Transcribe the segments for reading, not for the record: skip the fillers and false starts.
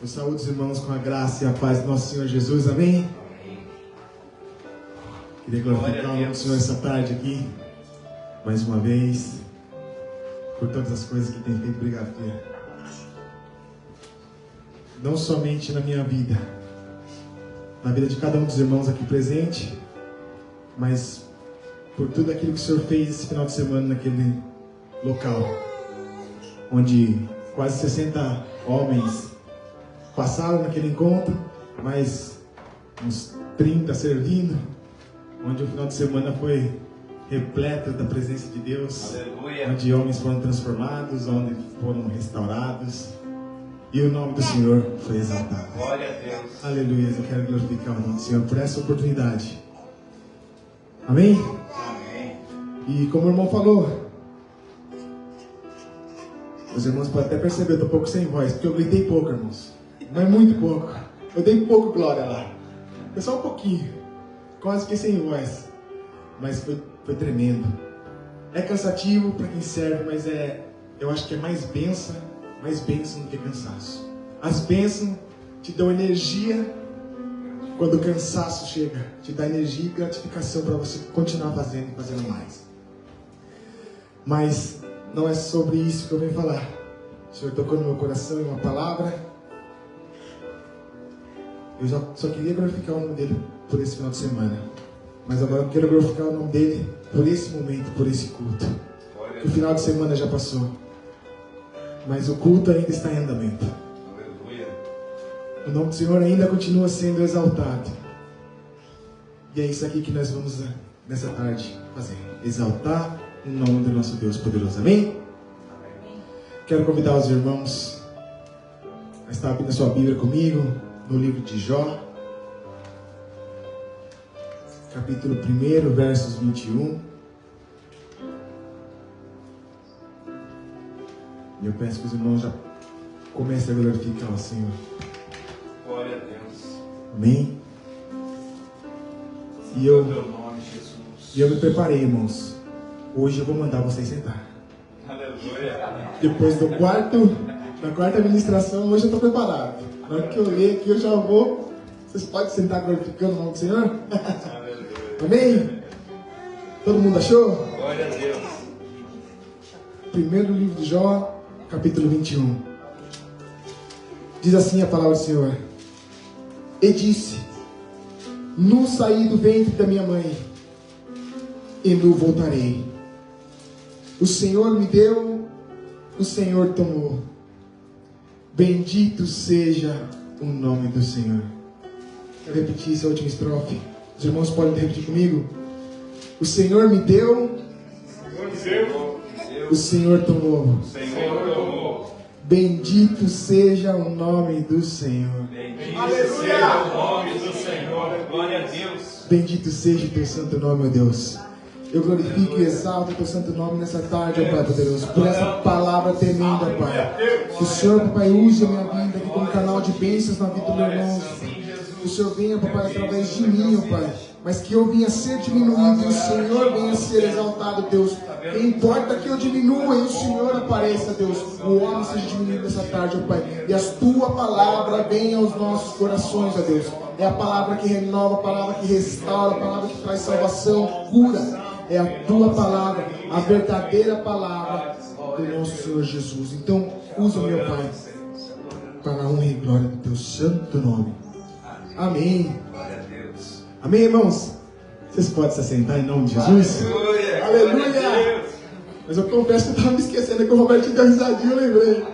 Eu saúdo os irmãos com a graça e a paz do nosso Senhor Jesus, amém? Amém. Queria glorificar o nome do Senhor essa tarde aqui, mais uma vez, por todas as coisas que tem feito. Obrigado, filha. Não somente na minha vida, na vida de cada um dos irmãos aqui presente, mas por tudo aquilo que o Senhor fez esse final de semana naquele local, onde quase 60 homens passaram naquele encontro, mais uns 30 servindo, onde o final de semana foi repleto da presença de Deus. Aleluia. Onde homens foram transformados, onde foram restaurados, e o nome do Senhor foi exaltado. Glória a Deus. Aleluia, eu quero glorificar o nome do Senhor por essa oportunidade. Amém? Amém. E como o irmão falou, os irmãos podem até perceber, eu estou um pouco sem voz, porque eu gritei pouco, irmãos. Não é muito pouco. Eu dei pouco glória lá. Foi só um pouquinho. Quase fiquei sem voz. Mas foi tremendo. É cansativo para quem serve, mas eu acho que é mais bênção do que cansaço. As bênçãos te dão energia quando o cansaço chega. Te dá energia e gratificação para você continuar fazendo e fazendo mais. Mas não é sobre isso que eu venho falar. O Senhor tocou no meu coração em uma palavra. Eu só queria glorificar o nome dele por esse final de semana. Mas agora eu quero glorificar o nome dele por esse momento, por esse culto. Que o final de semana já passou, mas o culto ainda está em andamento. Aleluia. O nome do Senhor ainda continua sendo exaltado. E é isso aqui que nós vamos nessa tarde fazer. Exaltar o nome do nosso Deus poderoso. Amém? Quero convidar os irmãos a estar abrindo a sua Bíblia comigo no livro de Jó, capítulo 1, versos 21. E eu peço que os irmãos já comecem a glorificar o Senhor. Glória a Deus. Amém? E Teu nome, Jesus. eu me preparei, irmãos. Hoje eu vou mandar vocês sentar. Aleluia. Depois da quarta ministração, hoje eu estou preparado. Na hora que eu ler aqui, eu já vou. Vocês podem sentar glorificando o nome do Senhor? Aleluia. Amém? Todo mundo achou? Glória a Deus. Primeiro livro de Jó, capítulo 21. Diz assim a palavra do Senhor: E disse: Nu saí do ventre da minha mãe, e nu voltarei. O Senhor me deu, o Senhor tomou. Bendito seja o nome do Senhor. Quero repetir essa última estrofe. Os irmãos podem repetir comigo? O Senhor me deu, o Senhor tomou. Senhor tomou. Bendito seja o nome do Senhor. Bendito seja o nome do Senhor. Glória a Deus. Bendito seja o teu santo nome, meu Deus. Eu glorifico e exalto o teu santo nome nessa tarde, ó Pai poderoso, por essa palavra tremenda, Pai. Que o Senhor, Pai, use a minha vida aqui como canal de bênçãos na vida do meu irmão. Que o Senhor venha, Pai, através de mim, ó Pai. Mas que eu venha ser diminuído e o Senhor venha ser exaltado, Deus. Não importa que eu diminua e o Senhor apareça, Deus. O homem seja diminuído nessa tarde, ó Pai. E a tua palavra venha aos nossos corações, ó Deus. É a palavra que renova, a palavra que restaura, a palavra que traz salvação, cura. É a tua palavra, a verdadeira palavra do nosso Senhor Jesus. Então, usa, meu Pai, para a honra e glória do teu santo nome. Amém. Glória a Deus. Amém, irmãos? Vocês podem se assentar em nome de Jesus? Aleluia. Aleluia. Mas eu confesso que eu estava me esquecendo que o Roberto deu risadinha, eu lembrei.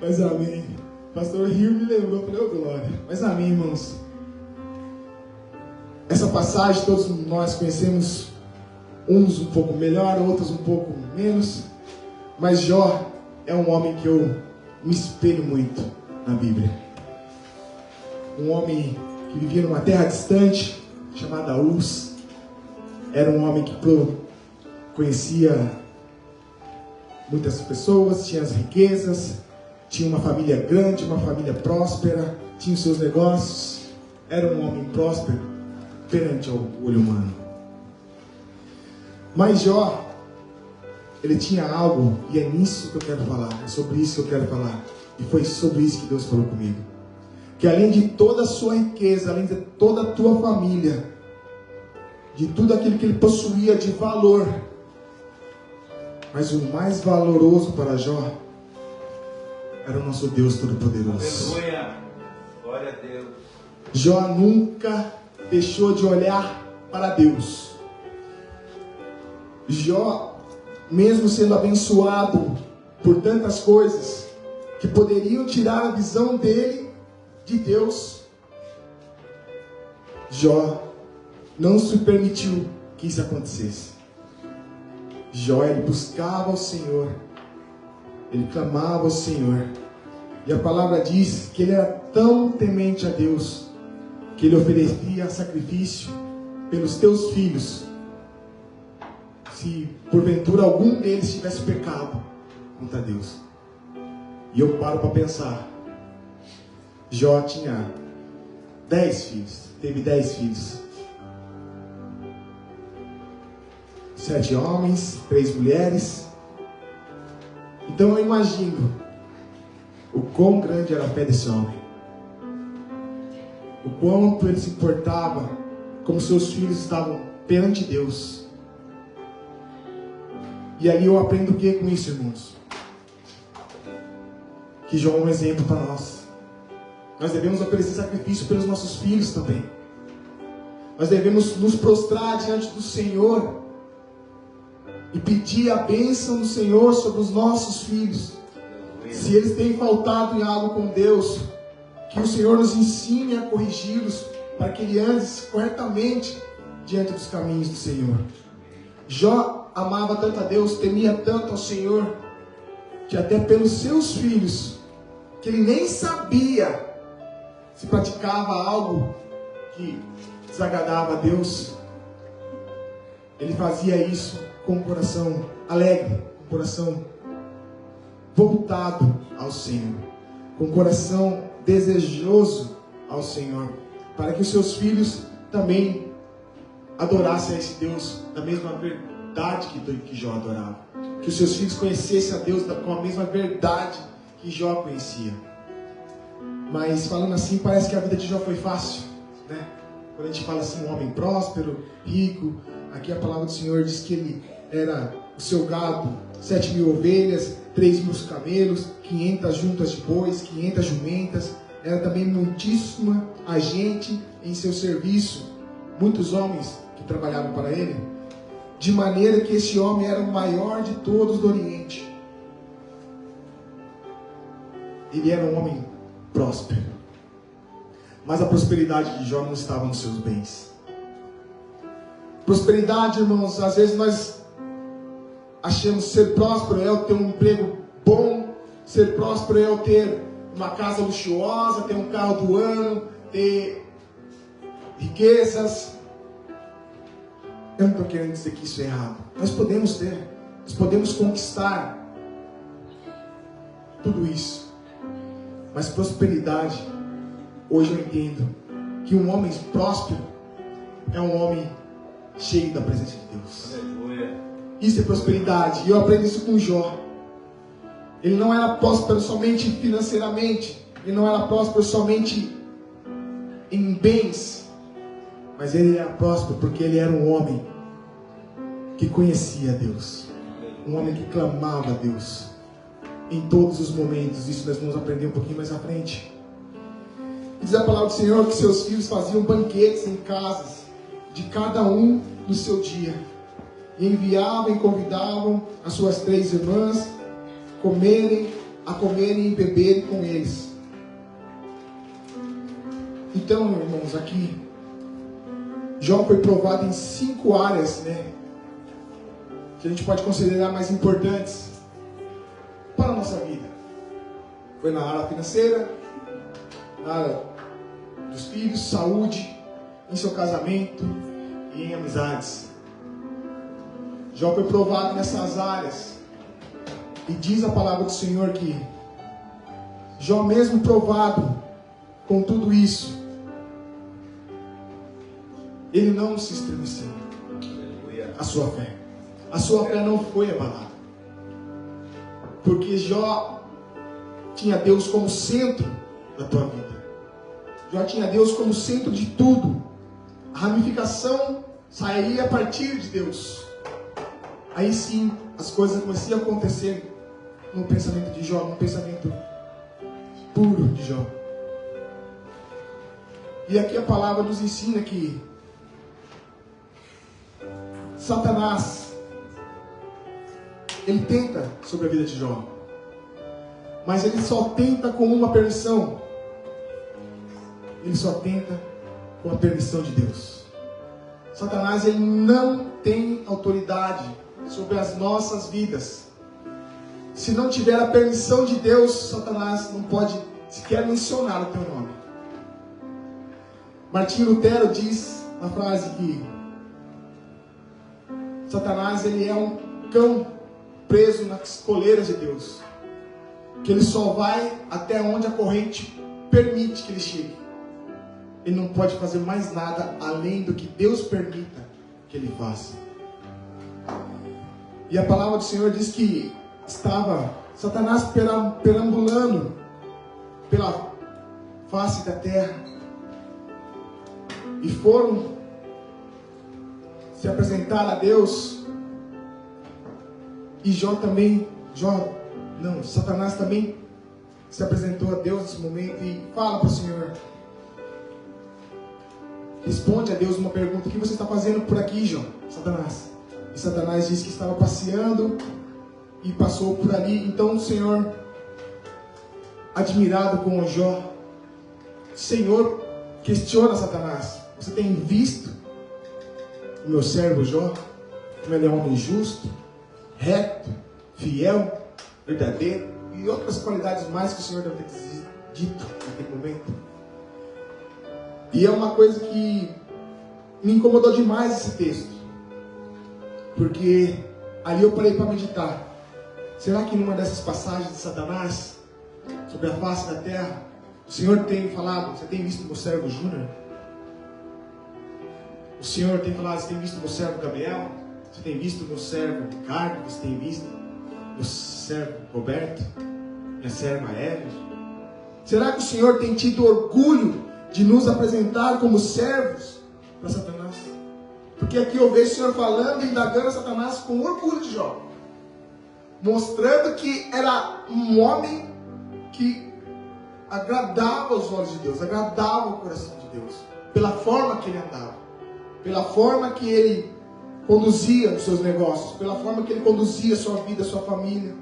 Mas amém. O pastor Rio me lembrou, falei, ô glória. Mas amém, irmãos. Essa passagem todos nós conhecemos, uns um pouco melhor, outros um pouco menos. Mas Jó é um homem que eu me espelho muito na Bíblia. Um homem que vivia numa terra distante, chamada Uz. Era um homem que conhecia muitas pessoas, tinha as riquezas, tinha uma família grande, uma família próspera, tinha os seus negócios. Era um homem próspero perante o olho humano. Mas Jó, ele tinha algo, e é nisso que eu quero falar, é sobre isso que eu quero falar. E foi sobre isso que Deus falou comigo. Que além de toda a sua riqueza, além de toda a tua família, de tudo aquilo que ele possuía de valor, mas o mais valoroso para Jó era o nosso Deus Todo-Poderoso. Aleluia. Glória a Deus. Jó nunca deixou de olhar para Deus. Jó, mesmo sendo abençoado por tantas coisas que poderiam tirar a visão dele de Deus, Jó não se permitiu que isso acontecesse. Jó, ele buscava o Senhor, ele clamava ao Senhor, e a palavra diz que ele era tão temente a Deus que ele oferecia sacrifício pelos teus filhos, se porventura algum deles tivesse pecado contra Deus. E eu paro para pensar, Jó tinha 10 filhos, teve 10 filhos, 7 homens, 3 mulheres. Então eu imagino o quão grande era a fé desse homem, o quanto ele se importava como seus filhos estavam perante Deus. E ali eu aprendo o que com isso, irmãos? Que Jó é um exemplo para nós. Nós devemos oferecer sacrifício pelos nossos filhos também. Nós devemos nos prostrar diante do Senhor e pedir a bênção do Senhor sobre os nossos filhos. Se eles têm faltado em algo com Deus, que o Senhor nos ensine a corrigi-los, para que ele ande corretamente diante dos caminhos do Senhor. Jó amava tanto a Deus, temia tanto ao Senhor, que até pelos seus filhos, que ele nem sabia se praticava algo que desagradava a Deus, ele fazia isso com o coração alegre, com o coração voltado ao Senhor, com o coração desejoso ao Senhor, para que os seus filhos também adorassem a esse Deus da mesma verdade que Jó adorava, que os seus filhos conhecessem a Deus com a mesma verdade que Jó conhecia. Mas falando assim, parece que a vida de Jó foi fácil, né? Quando a gente fala assim, um homem próspero, rico, aqui a palavra do Senhor diz que ele era o seu gado, 7.000 ovelhas, 3.000 camelos, 500 juntas de bois, 500 jumentas, era também muitíssima a gente em seu serviço, muitos homens que trabalhavam para ele, de maneira que esse homem era o maior de todos do Oriente. Ele era um homem próspero, mas a prosperidade de Jó não estava nos seus bens. Prosperidade, irmãos, às vezes nós achamos ser próspero é eu ter um emprego bom, ser próspero é eu ter uma casa luxuosa, ter um carro do ano, ter riquezas. Eu não estou querendo dizer que isso é errado. Nós podemos ter, nós podemos conquistar tudo isso. Mas prosperidade, hoje eu entendo que um homem próspero é um homem cheio da presença de Deus. Aleluia. Isso é prosperidade. E eu aprendo isso com Jó. Ele não era próspero somente financeiramente. Ele não era próspero somente em bens. Mas ele era próspero porque ele era um homem que conhecia Deus. Um homem que clamava a Deus em todos os momentos. Isso nós vamos aprender um pouquinho mais à frente. Diz a palavra do Senhor que seus filhos faziam banquetes em casas de cada um no seu dia, e enviavam e convidavam as suas 3 irmãs a comerem e beberem com eles. Então, irmãos, aqui Jó foi provado em 5 áreas, né, que a gente pode considerar mais importantes para a nossa vida. Foi na área financeira, na área dos filhos, saúde, em seu casamento e em amizades. Jó foi provado nessas áreas. E diz a palavra do Senhor que Jó, mesmo provado com tudo isso, ele não se estremeceu. A sua fé não foi abalada. Porque Jó tinha Deus como centro da tua vida. Jó tinha Deus como centro de tudo. A ramificação sairia a partir de Deus. Aí sim, as coisas começaram a acontecer no pensamento de Jó, no pensamento puro de Jó. E aqui a palavra nos ensina que Satanás, ele tenta sobre a vida de Jó, mas ele só tenta com uma permissão. Ele só tenta com a permissão de Deus. Satanás, ele não tem autoridade sobre as nossas vidas. Se não tiver a permissão de Deus, Satanás não pode sequer mencionar o teu nome. Martinho Lutero diz na frase que Satanás, ele é um cão preso nas coleiras de Deus, que ele só vai até onde a corrente permite que ele chegue. Ele não pode fazer mais nada além do que Deus permita que ele faça. E a palavra do Senhor diz que estava Satanás perambulando pela face da terra, e foram se apresentar a Deus. E Satanás também se apresentou a Deus nesse momento e fala para o Senhor, responde a Deus uma pergunta: o que você está fazendo por aqui, Jó? Satanás. E Satanás disse que estava passeando e passou por ali. Então o Senhor, admirado com o Jó, o Senhor questiona Satanás: você tem visto o meu servo Jó, como ele é um homem justo, reto, fiel, verdadeiro, e outras qualidades mais que o Senhor deve ter dito naquele momento. E é uma coisa que me incomodou demais esse texto, porque ali eu parei para meditar. Será que numa dessas passagens de Satanás sobre a face da terra, o Senhor tem falado: você tem visto meu servo Júnior? O Senhor tem falado: você tem visto meu servo Gabriel? Você tem visto meu servo Ricardo? Você tem visto meu servo Roberto? Minha serva Evelyn? Será que o Senhor tem tido orgulho de nos apresentar como servos para Satanás? Porque aqui eu vejo o Senhor falando e indagando a Satanás com orgulho de Jó, mostrando que era um homem que agradava os olhos de Deus, agradava o coração de Deus, pela forma que ele andava, pela forma que ele conduzia os seus negócios, pela forma que ele conduzia a sua vida, a sua família,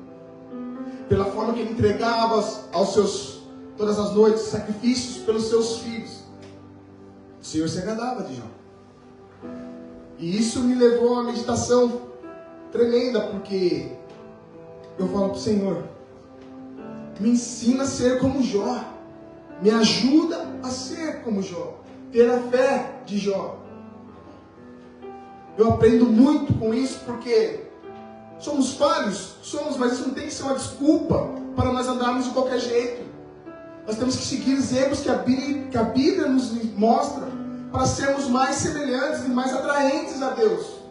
pela forma que ele entregava aos seus, todas as noites, sacrifícios pelos seus filhos. O Senhor se agradava de Jó. E isso me levou a uma meditação tremenda, porque eu falo para o Senhor: me ensina a ser como Jó, me ajuda a ser como Jó, ter a fé de Jó. Eu aprendo muito com isso, porque somos falhos, mas isso não tem que ser uma desculpa para nós andarmos de qualquer jeito. Nós temos que seguir exemplos que a Bíblia nos mostra, para sermos mais semelhantes e mais atraentes a Deus,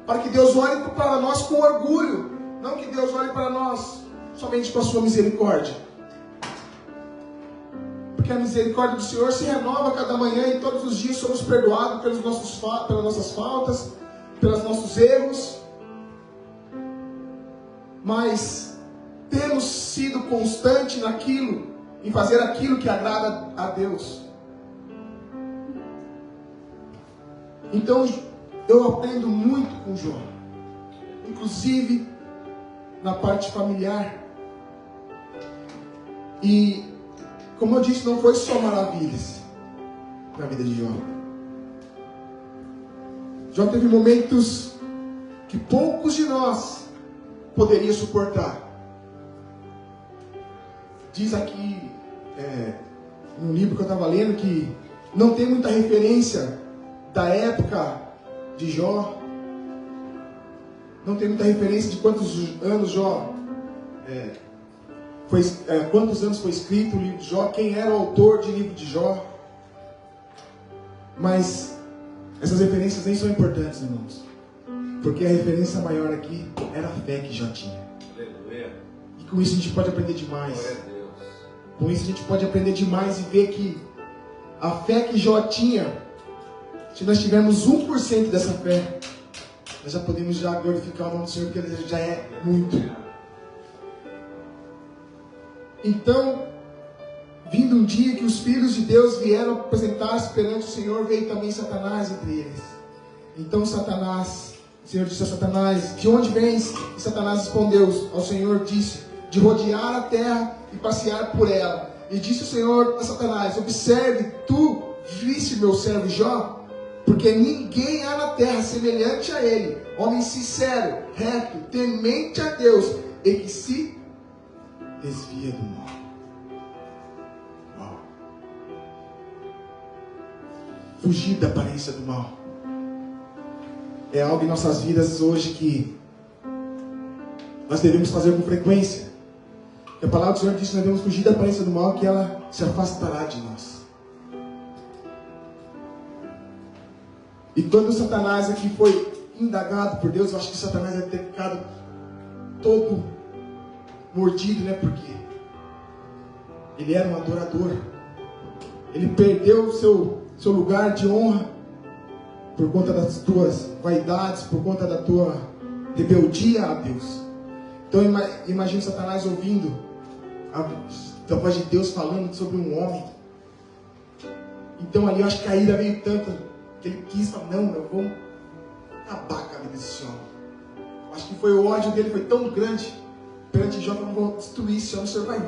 para que Deus olhe para nós com orgulho, não que Deus olhe para nós somente com a sua misericórdia, porque a misericórdia do Senhor se renova cada manhã, e todos os dias somos perdoados pelas nossas faltas, pelos nossos erros, mas temos sido constantes naquilo, em fazer aquilo que agrada a Deus. Então eu aprendo muito com Jó, inclusive na parte familiar. E como eu disse, não foi só maravilhas na vida de Jó. Jó teve momentos que poucos de nós poderiam suportar. Diz aqui no livro que eu estava lendo que não tem muita referência da época de Jó, não tem muita referência de quantos anos Jó quantos anos foi escrito o livro de Jó, quem era o autor do livro de Jó. Mas essas referências nem são importantes, irmãos, porque a referência maior aqui era a fé que Jó tinha. E E com isso a gente pode aprender demais. Com isso a gente pode aprender demais e ver que a fé que Jó tinha, se nós tivermos 1% dessa fé, nós já podemos já glorificar o nome do Senhor, porque ele já é muito. Então, vindo um dia que os filhos de Deus vieram apresentar-se perante o Senhor, veio também Satanás entre eles. Então o Senhor disse a Satanás: de onde vens? E Satanás respondeu ao Senhor, disse: de rodear a terra e passear por ela. E disse o Senhor a Satanás: observe, tu viste meu servo Jó? Porque ninguém há na terra semelhante a ele, homem sincero, reto, temente a Deus, e que se desvia do mal. Uau. Fugir da aparência do mal é algo em nossas vidas hoje que nós devemos fazer com frequência. A palavra do Senhor diz que nós devemos fugir da aparência do mal, que ela se afastará de nós. E quando Satanás aqui foi indagado por Deus, eu acho que Satanás deve ter ficado todo mordido, né? Porque ele era um adorador. Ele perdeu o seu lugar de honra por conta das tuas vaidades, por conta da tua rebeldia a Deus. Então imagine Satanás ouvindo a voz de Deus falando sobre um homem. Então ali eu acho que a ira veio tanto que ele quis falar: não, eu vou acabar com a vida desse homem. Acho que foi o ódio dele foi tão grande perante Jó, que eu não vou destruir esse homem. O Senhor vai ver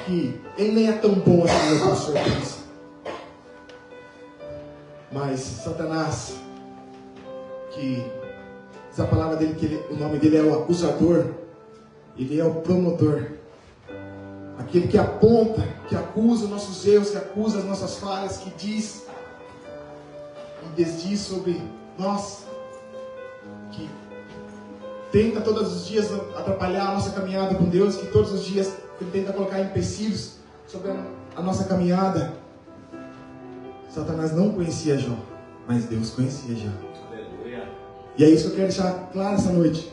que ele nem é tão bom assim como o Senhor pensa. Mas Satanás, que diz a palavra dele que o nome dele é o acusador, ele é o promotor, aquele que aponta, que acusa os nossos erros, que acusa as nossas falhas, que diz e desdiz sobre nós, que tenta todos os dias atrapalhar a nossa caminhada com Deus, que todos os dias ele tenta colocar empecilhos sobre a nossa caminhada. Satanás não conhecia Jó, mas Deus conhecia Jó. Aleluia. E é isso que eu quero deixar claro essa noite.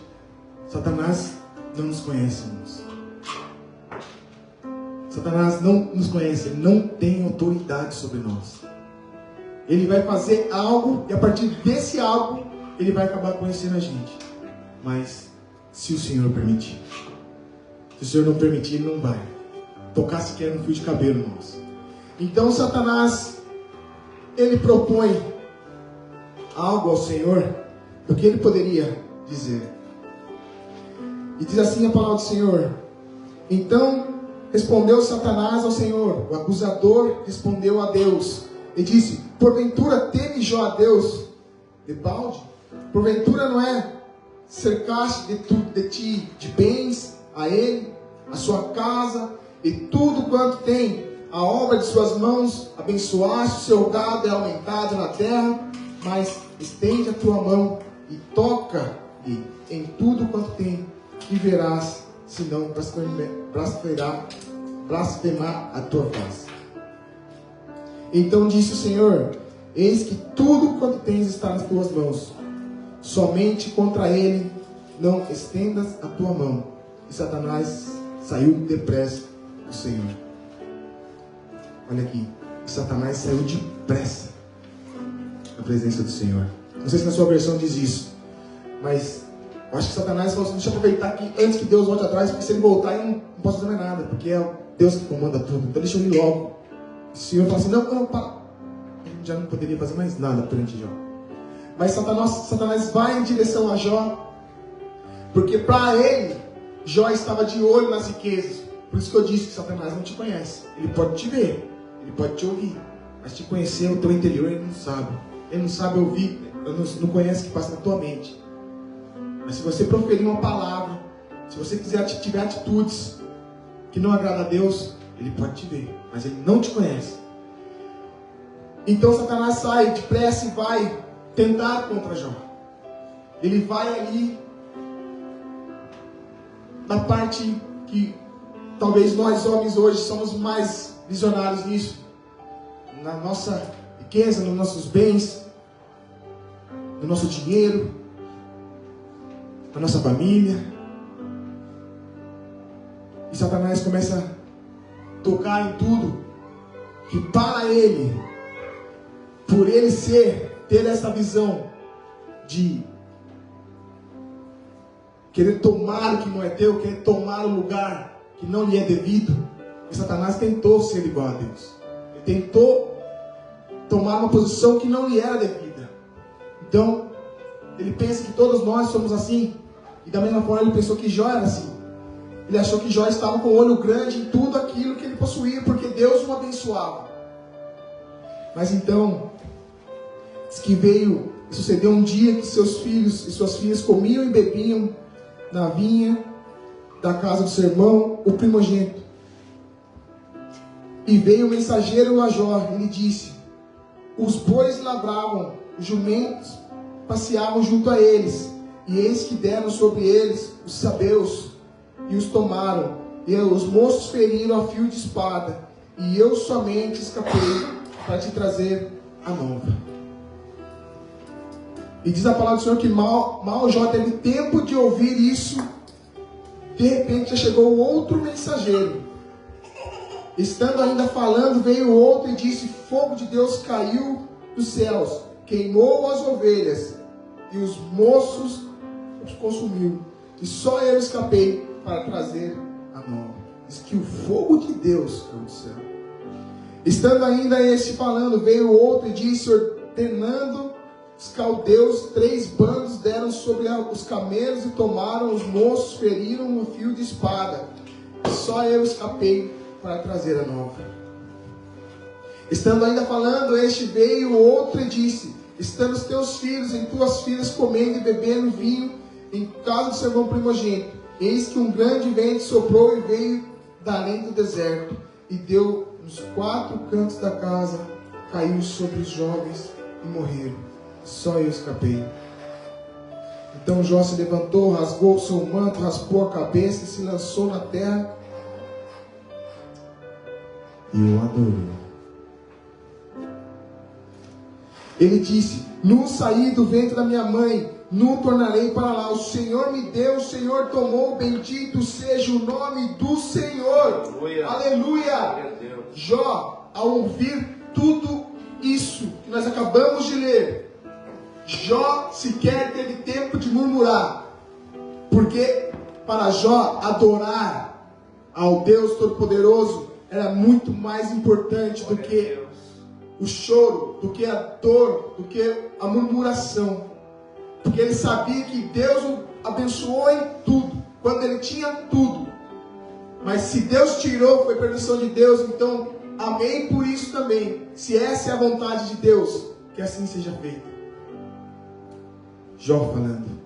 Satanás não nos conhece, irmãos. Satanás não nos conhece, ele não tem autoridade sobre nós. Ele vai fazer algo e a partir desse algo ele vai acabar conhecendo a gente. Mas se o Senhor permitir. Se o Senhor não permitir, ele não vai tocar sequer no fio de cabelo nosso. Então Satanás, ele propõe algo ao Senhor, o que ele poderia dizer. E diz assim a palavra do Senhor: então respondeu Satanás ao Senhor, o acusador respondeu a Deus e disse: porventura teme Jó a Deus de balde? Porventura não é cercaste de ti de bens a ele, a sua casa e tudo quanto tem, a obra de suas mãos abençoaste, o seu gado é aumentado na terra, mas estende a tua mão e toca-lhe em tudo quanto tem, e verás, se não blasfemar a tua face. Então disse o Senhor: eis que tudo quanto tens está nas tuas mãos, somente contra ele não estendas a tua mão. E Satanás saiu depressa do Senhor. Olha aqui, Satanás saiu depressa da presença do Senhor. Não sei se na sua versão diz isso, mas eu acho que Satanás falou assim: deixa eu aproveitar aqui antes que Deus volte atrás, porque se ele voltar eu não posso fazer mais nada, porque é Deus que comanda tudo, então deixa eu ir logo. O Senhor fala assim: não, para. Ele já não poderia fazer mais nada perante Jó. Mas Satanás vai em direção a Jó, porque para ele, Jó estava de olho nas riquezas. Por isso que eu disse que Satanás não te conhece. Ele pode te ver, ele pode te ouvir, mas te conhecer o teu interior ele não sabe. Ele não sabe ouvir, ele não conhece o que passa na tua mente. Mas se você proferir uma palavra, se você tiver atitudes que não agradam a Deus, ele pode te ver, mas ele não te conhece. Então Satanás sai depressa e vai tentar contra Jó. Ele vai ali na parte que talvez nós homens hoje somos mais visionários nisso, na nossa riqueza, nos nossos bens, no nosso dinheiro, na nossa família. E Satanás começa a tocar em tudo que para ele, por ele ter essa visão de querer tomar o que não é teu, querer tomar o lugar que não lhe é devido. E Satanás tentou ser igual a Deus. Ele tentou tomar uma posição que não lhe era devida. Então, ele pensa que todos nós somos assim. E da mesma forma ele pensou que Jó era assim. Ele achou que Jó estava com o olho grande em tudo aquilo que ele possuía, porque Deus o abençoava. Mas então, diz que sucedeu um dia que seus filhos e suas filhas comiam e bebiam na vinha da casa do seu irmão, o primogênito. E veio o mensageiro a Jó, e lhe disse: os bois lavravam, os jumentos passeavam junto a eles, e eis que deram sobre eles os sabeus, e os tomaram, e os moços feriram a fio de espada, e eu somente escapei para te trazer a nova. E diz a palavra do Senhor que mal Jó teve tempo de ouvir isso, de repente já chegou outro mensageiro. Estando ainda falando, veio outro e disse: fogo de Deus caiu dos céus, queimou as ovelhas, e os moços os consumiu. E só eu escapei para trazer a nova. Diz que o fogo de Deus caiu do céu. Estando ainda este falando, veio outro e disse, ordenando os caldeus, 3 bandos deram sobre os camelos e tomaram os moços, feriram um fio de espada. E só eu escapei para trazer a nova. Estando ainda falando, este veio outro e disse: estando os teus filhos e tuas filhas comendo e bebendo vinho em casa do seu irmão primogênito, eis que um grande vento soprou e veio da além do deserto, e deu nos 4 cantos da casa, caiu sobre os jovens e morreram. Só eu escapei. Então Jó se levantou, rasgou o seu manto, raspou a cabeça e se lançou na terra e o adorou. Ele disse: nu saí do ventre da minha mãe, nu tornarei para lá. O Senhor me deu, o Senhor tomou, bendito seja o nome do Senhor. Aleluia. Aleluia. Jó, ao ouvir tudo isso que nós acabamos de ler, Jó sequer teve tempo de murmurar, porque para Jó adorar ao Deus Todo-Poderoso era muito mais importante do que o choro, do que a dor, do que a murmuração. Porque ele sabia que Deus o abençoou em tudo, quando ele tinha tudo. Mas se Deus tirou, foi permissão de Deus, então amém por isso também. Se essa é a vontade de Deus, que assim seja feito. Jó falando.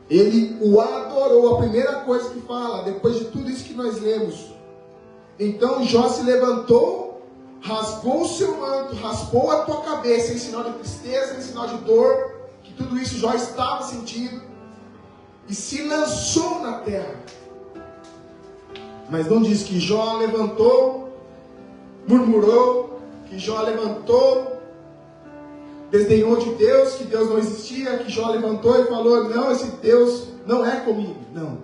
Ele o adorou, a primeira coisa que fala, depois de tudo isso que nós lemos. Então Jó se levantou, rasgou o seu manto, raspou a tua cabeça, em sinal de tristeza, em sinal de dor, que tudo isso Jó estava sentindo, e se lançou na terra. Mas não diz que Jó levantou, murmurou, que Jó levantou, desdenhou de Deus, que Deus não existia, que Jó levantou e falou: não, esse Deus não é comigo. Não.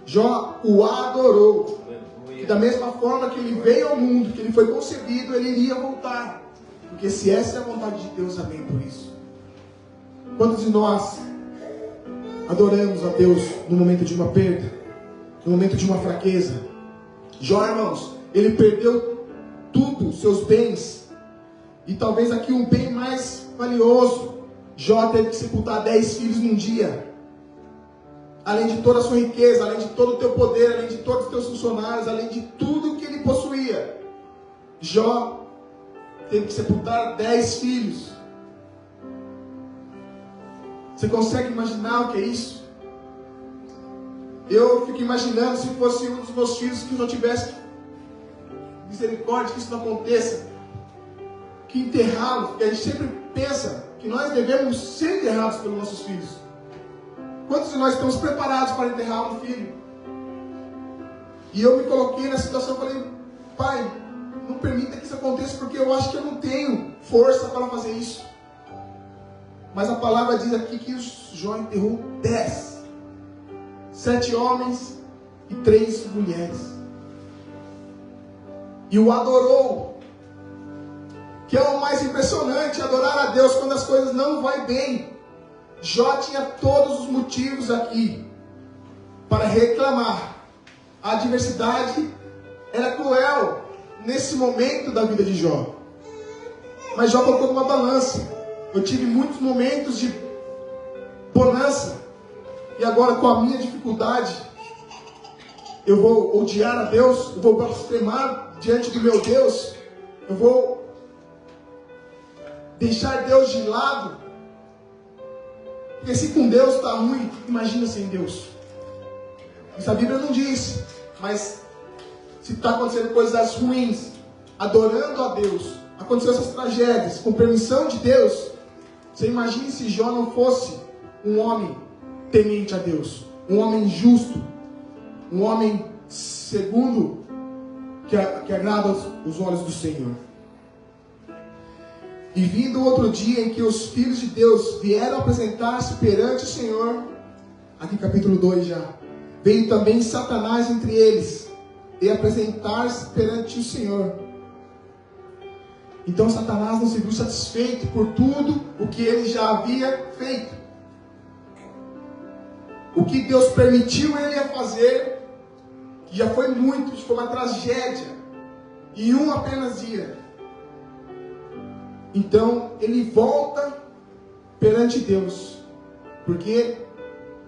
Jó o adorou. E da mesma forma que ele veio ao mundo, que ele foi concebido, ele iria voltar. Porque se essa é a vontade de Deus, amém por isso. Quantos de nós adoramos a Deus no momento de uma perda, no momento de uma fraqueza? Jó, irmãos, ele perdeu tudo, seus bens, e talvez aqui um bem mais valioso. Jó teve que sepultar 10 filhos num dia. Além de toda a sua riqueza, além de todo o teu poder, além de todos os teus funcionários, além de tudo que ele possuía, Jó teve que sepultar 10 filhos. Você consegue imaginar o que é isso? Eu fico imaginando se fosse um dos meus filhos que eu não tivesse misericórdia que isso não aconteça, que enterrá-los, porque a gente sempre pensa que nós devemos ser enterrados pelos nossos filhos. Quantos de nós estamos preparados para enterrar um filho? E eu me coloquei na situação e falei: pai, não permita que isso aconteça, porque eu acho que eu não tenho força para fazer isso. Mas a palavra diz aqui que Jó enterrou 10. 7 homens e 3 mulheres. E o adorou. Que é o mais impressionante, adorar a Deus quando as coisas não vão bem. Jó tinha todos os motivos aqui para reclamar. A adversidade era cruel nesse momento da vida de Jó. Mas Jó colocou numa balança. Eu tive muitos momentos de bonança. E agora com a minha dificuldade, eu vou odiar a Deus, eu vou blasfemar diante do meu Deus, eu vou deixar Deus de lado. Porque se com Deus está ruim, imagina sem Deus. Isso a Bíblia não diz, mas se está acontecendo coisas ruins, adorando a Deus, aconteceu essas tragédias, com permissão de Deus, você imagine se Jó não fosse um homem temente a Deus, um homem justo, um homem segundo que agrada os olhos do Senhor. E vindo outro dia em que os filhos de Deus vieram apresentar-se perante o Senhor, aqui capítulo 2 já, veio também Satanás entre eles, e apresentar-se perante o Senhor. Então Satanás não se viu satisfeito por tudo o que ele já havia feito. O que Deus permitiu ele a fazer, que já foi muito, foi uma tragédia, e um apenas dia. Então ele volta perante Deus, porque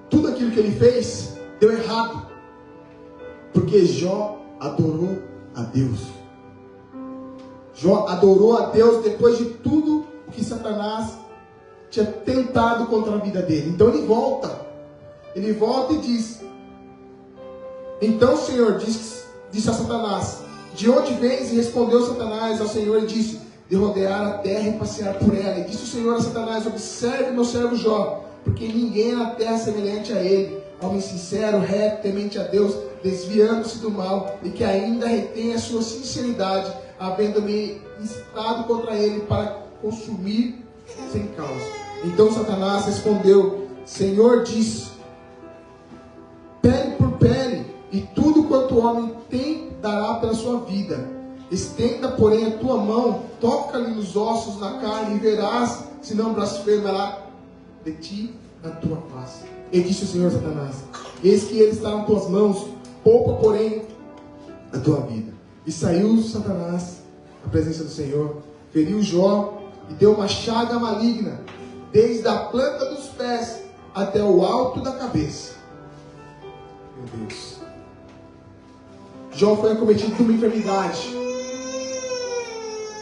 tudo aquilo que ele fez deu errado, porque Jó adorou a Deus. Jó adorou a Deus depois de tudo o que Satanás tinha tentado contra a vida dele. Então ele volta e diz: então o Senhor disse a Satanás: de onde vens? E respondeu Satanás ao Senhor e disse: de rodear a terra e passear por ela. E disse o Senhor a Satanás: observe meu servo Jó, porque ninguém na terra é semelhante a ele, homem sincero, reto, temente a Deus, desviando-se do mal, e que ainda retém a sua sinceridade, havendo-me instado contra ele para consumir sem causa. Então Satanás respondeu: Senhor disse: pele por pele, e tudo quanto o homem tem dará pela sua vida. Estenda, porém, a tua mão, toca-lhe nos ossos, na carne, e verás se não blasfemará de ti na tua face. E disse o Senhor a Satanás: eis que ele está nas tuas mãos, poupa, porém, a tua vida. E saiu Satanás à presença do Senhor, feriu Jó e deu uma chaga maligna, desde a planta dos pés até o alto da cabeça. Meu Deus. Jó foi acometido de uma enfermidade,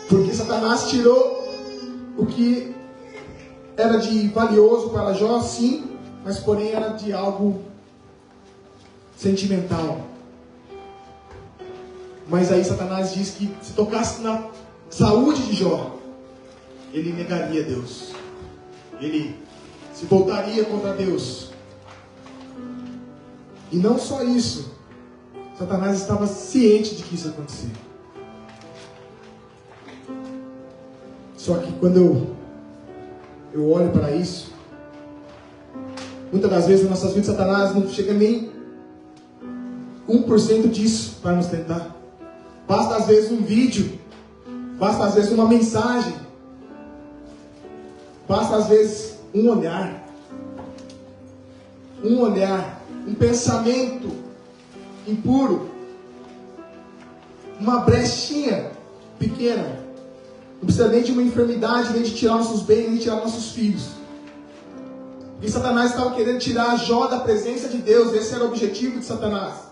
porque Satanás tirou o que era de valioso para Jó, sim, mas porém era de algo sentimental. Mas aí Satanás diz que se tocasse na saúde de Jó, ele negaria Deus, ele se voltaria contra Deus. E não só isso, Satanás estava ciente de que isso ia acontecer. Só que quando eu olho para isso, muitas das vezes nas nossas vidas Satanás não chega nem 1% disso para nos tentar. Basta às vezes um vídeo, basta às vezes uma mensagem, basta às vezes um olhar, um pensamento impuro, uma brechinha pequena. Não precisa nem de uma enfermidade, nem de tirar nossos bens, nem de tirar nossos filhos. E Satanás estava querendo tirar Jó da presença de Deus. Esse era o objetivo de Satanás.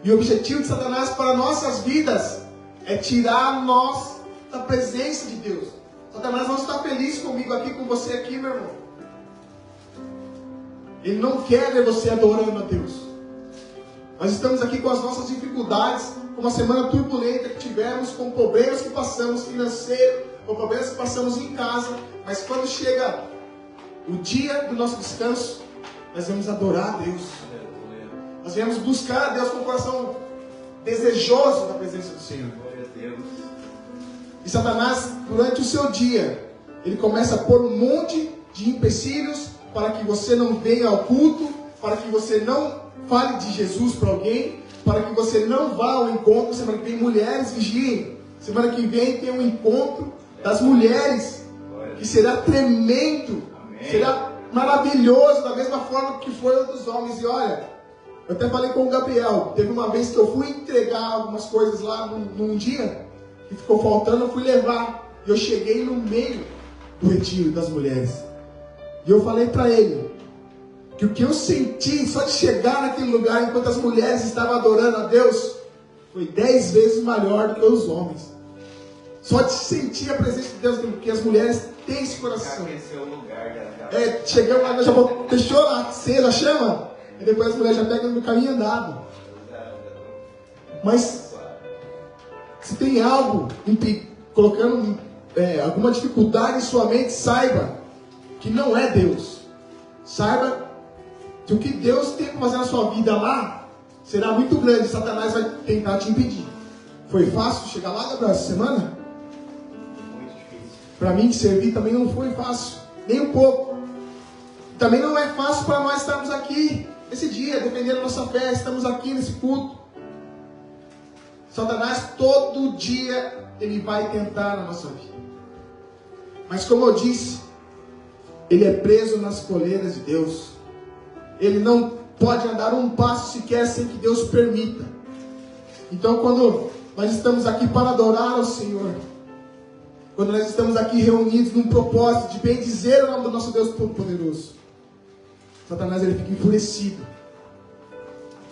E o objetivo de Satanás para nossas vidas é tirar nós da presença de Deus. Satanás não está feliz comigo aqui, com você aqui, meu irmão. Ele não quer ver você adorando a Deus. Nós estamos aqui com as nossas dificuldades, com uma semana turbulenta que tivemos, com problemas que passamos financeiros, com problemas que passamos em casa. Mas quando chega o dia do nosso descanso, nós vamos adorar a Deus. Nós viemos buscar a Deus com o coração desejoso da presença do Senhor. E Satanás, durante o seu dia, ele começa a pôr um monte de empecilhos para que você não venha ao culto, para que você não fale de Jesus para alguém, para que você não vá ao encontro. Semana que vem, mulheres vigiem. Semana que vem tem um encontro das mulheres, que será tremendo, será maravilhoso, da mesma forma que foi o dos homens. E olha, eu até falei com o Gabriel, teve uma vez que eu fui entregar algumas coisas lá num dia, que ficou faltando, eu fui levar, e eu cheguei no meio do retiro das mulheres, e eu falei para ele, que o que eu senti só de chegar naquele lugar, enquanto as mulheres estavam adorando a Deus, foi 10 vezes maior do que os homens. Só de sentir a presença de Deus, porque as mulheres têm esse coração. Chegamos lá, nós já deixou acesa a chama, e depois as mulheres já pegam no caminho andado. Mas se tem algo colocando alguma dificuldade em sua mente, saiba que não é Deus. Saiba que o que Deus tem para fazer na sua vida lá será muito grande. Satanás vai tentar te impedir. Foi fácil chegar lá, Gabriel, essa semana? Muito difícil. Para mim que servir também não foi fácil, nem um pouco. Também não é fácil para nós estarmos aqui esse dia, dependendo da nossa fé, estamos aqui nesse culto. Satanás todo dia ele vai tentar na nossa vida. Mas como eu disse, ele é preso nas coleiras de Deus. Ele não pode andar um passo sequer sem que Deus permita. Então quando nós estamos aqui para adorar ao Senhor, quando nós estamos aqui reunidos num propósito de bendizer o nome do nosso Deus Todo-Poderoso, Satanás ele fica enfurecido.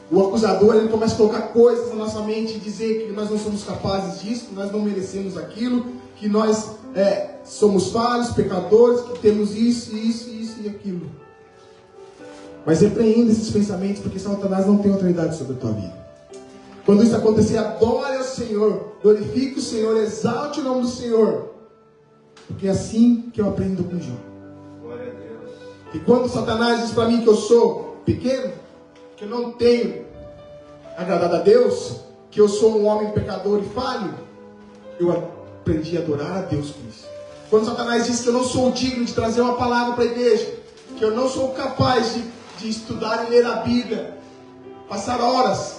O acusador ele começa a colocar coisas na nossa mente e dizer que nós não somos capazes disso, que nós não merecemos aquilo, que nós somos falhos, pecadores, que temos isso e aquilo. Mas repreenda esses pensamentos, porque Satanás não tem autoridade sobre a tua vida. Quando isso acontecer, adore ao Senhor, glorifique o Senhor, exalte o nome do Senhor, porque é assim que eu aprendo com Jó. Glória a Deus. E quando Satanás diz para mim que eu sou pequeno, que eu não tenho agradado a Deus, que eu sou um homem pecador e falho, eu aprendi a adorar a Deus com isso. Quando Satanás diz que eu não sou digno de trazer uma palavra para a igreja, que eu não sou capaz de estudar e ler a Bíblia, passar horas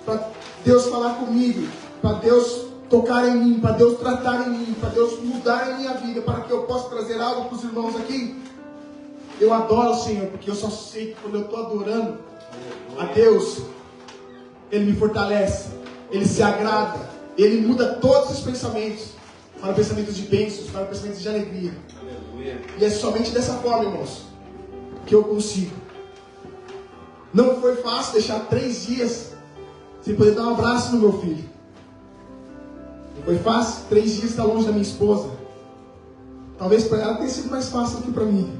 para Deus falar comigo, para Deus tocar em mim, para Deus tratar em mim, para Deus mudar em minha vida, para que eu possa trazer algo para os irmãos aqui, eu adoro o Senhor, porque eu só sei que quando eu estou adorando a Deus, Ele me fortalece, Ele se agrada, Ele muda todos os pensamentos para pensamentos de bênçãos, para pensamentos de alegria. Aleluia. E é somente dessa forma, irmãos, que eu consigo. Não foi fácil deixar 3 dias sem poder dar um abraço no meu filho. Não foi fácil 3 dias estar longe da minha esposa. Talvez para ela tenha sido mais fácil do que para mim,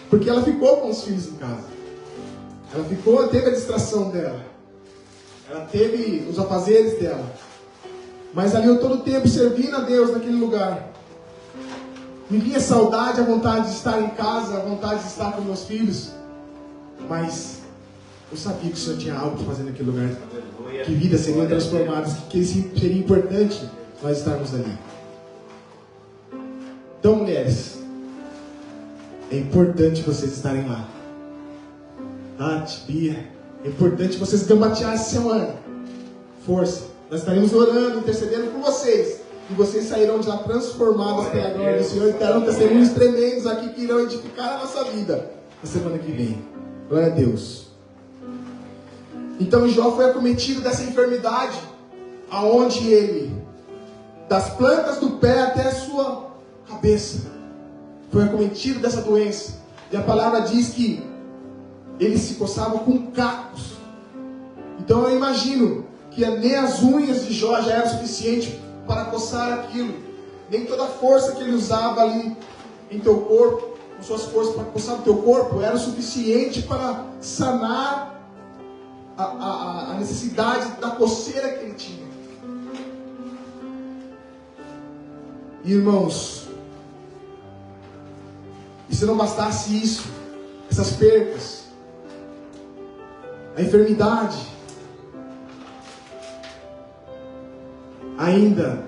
porque ela ficou com os filhos em casa. Ela teve a distração dela, ela teve os afazeres dela, mas ali eu todo o tempo servindo a Deus naquele lugar. Me vinha saudade, a vontade de estar em casa, a vontade de estar com meus filhos, mas eu sabia que o Senhor tinha algo para fazer naquele lugar, Aleluia. que vidas seriam transformadas, que seria importante nós estarmos ali. Então, mulheres, é importante vocês estarem lá. Tati, Bia, é importante vocês gambatearem essa semana. Força. Nós estaremos orando, intercedendo por vocês. E vocês sairão de lá transformadas pela glória do Senhor. E terão testemunhos tremendos aqui que irão edificar a nossa vida na semana que vem. Glória a Deus. Então Jó foi acometido dessa enfermidade, aonde ele, das plantas do pé até a sua cabeça, foi acometido dessa doença. E a palavra diz que ele se coçava com cacos. Então eu imagino que nem as unhas de Jó já eram suficientes para coçar aquilo. Nem toda a força que ele usava ali em teu corpo, com suas forças para coçar o teu corpo, era o suficiente para sanar a necessidade da coceira que ele tinha. Irmãos, e se não bastasse isso, essas percas, a enfermidade, ainda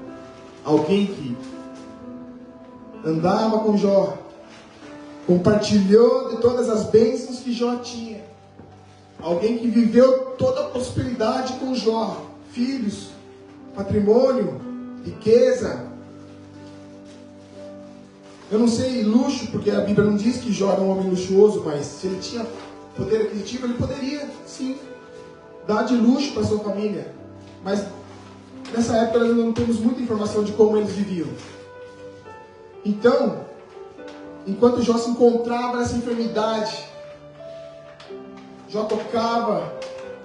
alguém que andava com Jó, compartilhou de todas as bênçãos que Jó tinha. Alguém que viveu toda a prosperidade com Jó. Filhos, patrimônio, riqueza. Eu não sei luxo, porque a Bíblia não diz que Jó era um homem luxuoso, mas se ele tinha poder aquisitivo, ele poderia, sim, dar de luxo para sua família. Mas nessa época nós não temos muita informação de como eles viviam. Então, enquanto Jó se encontrava nessa enfermidade, Jó tocava,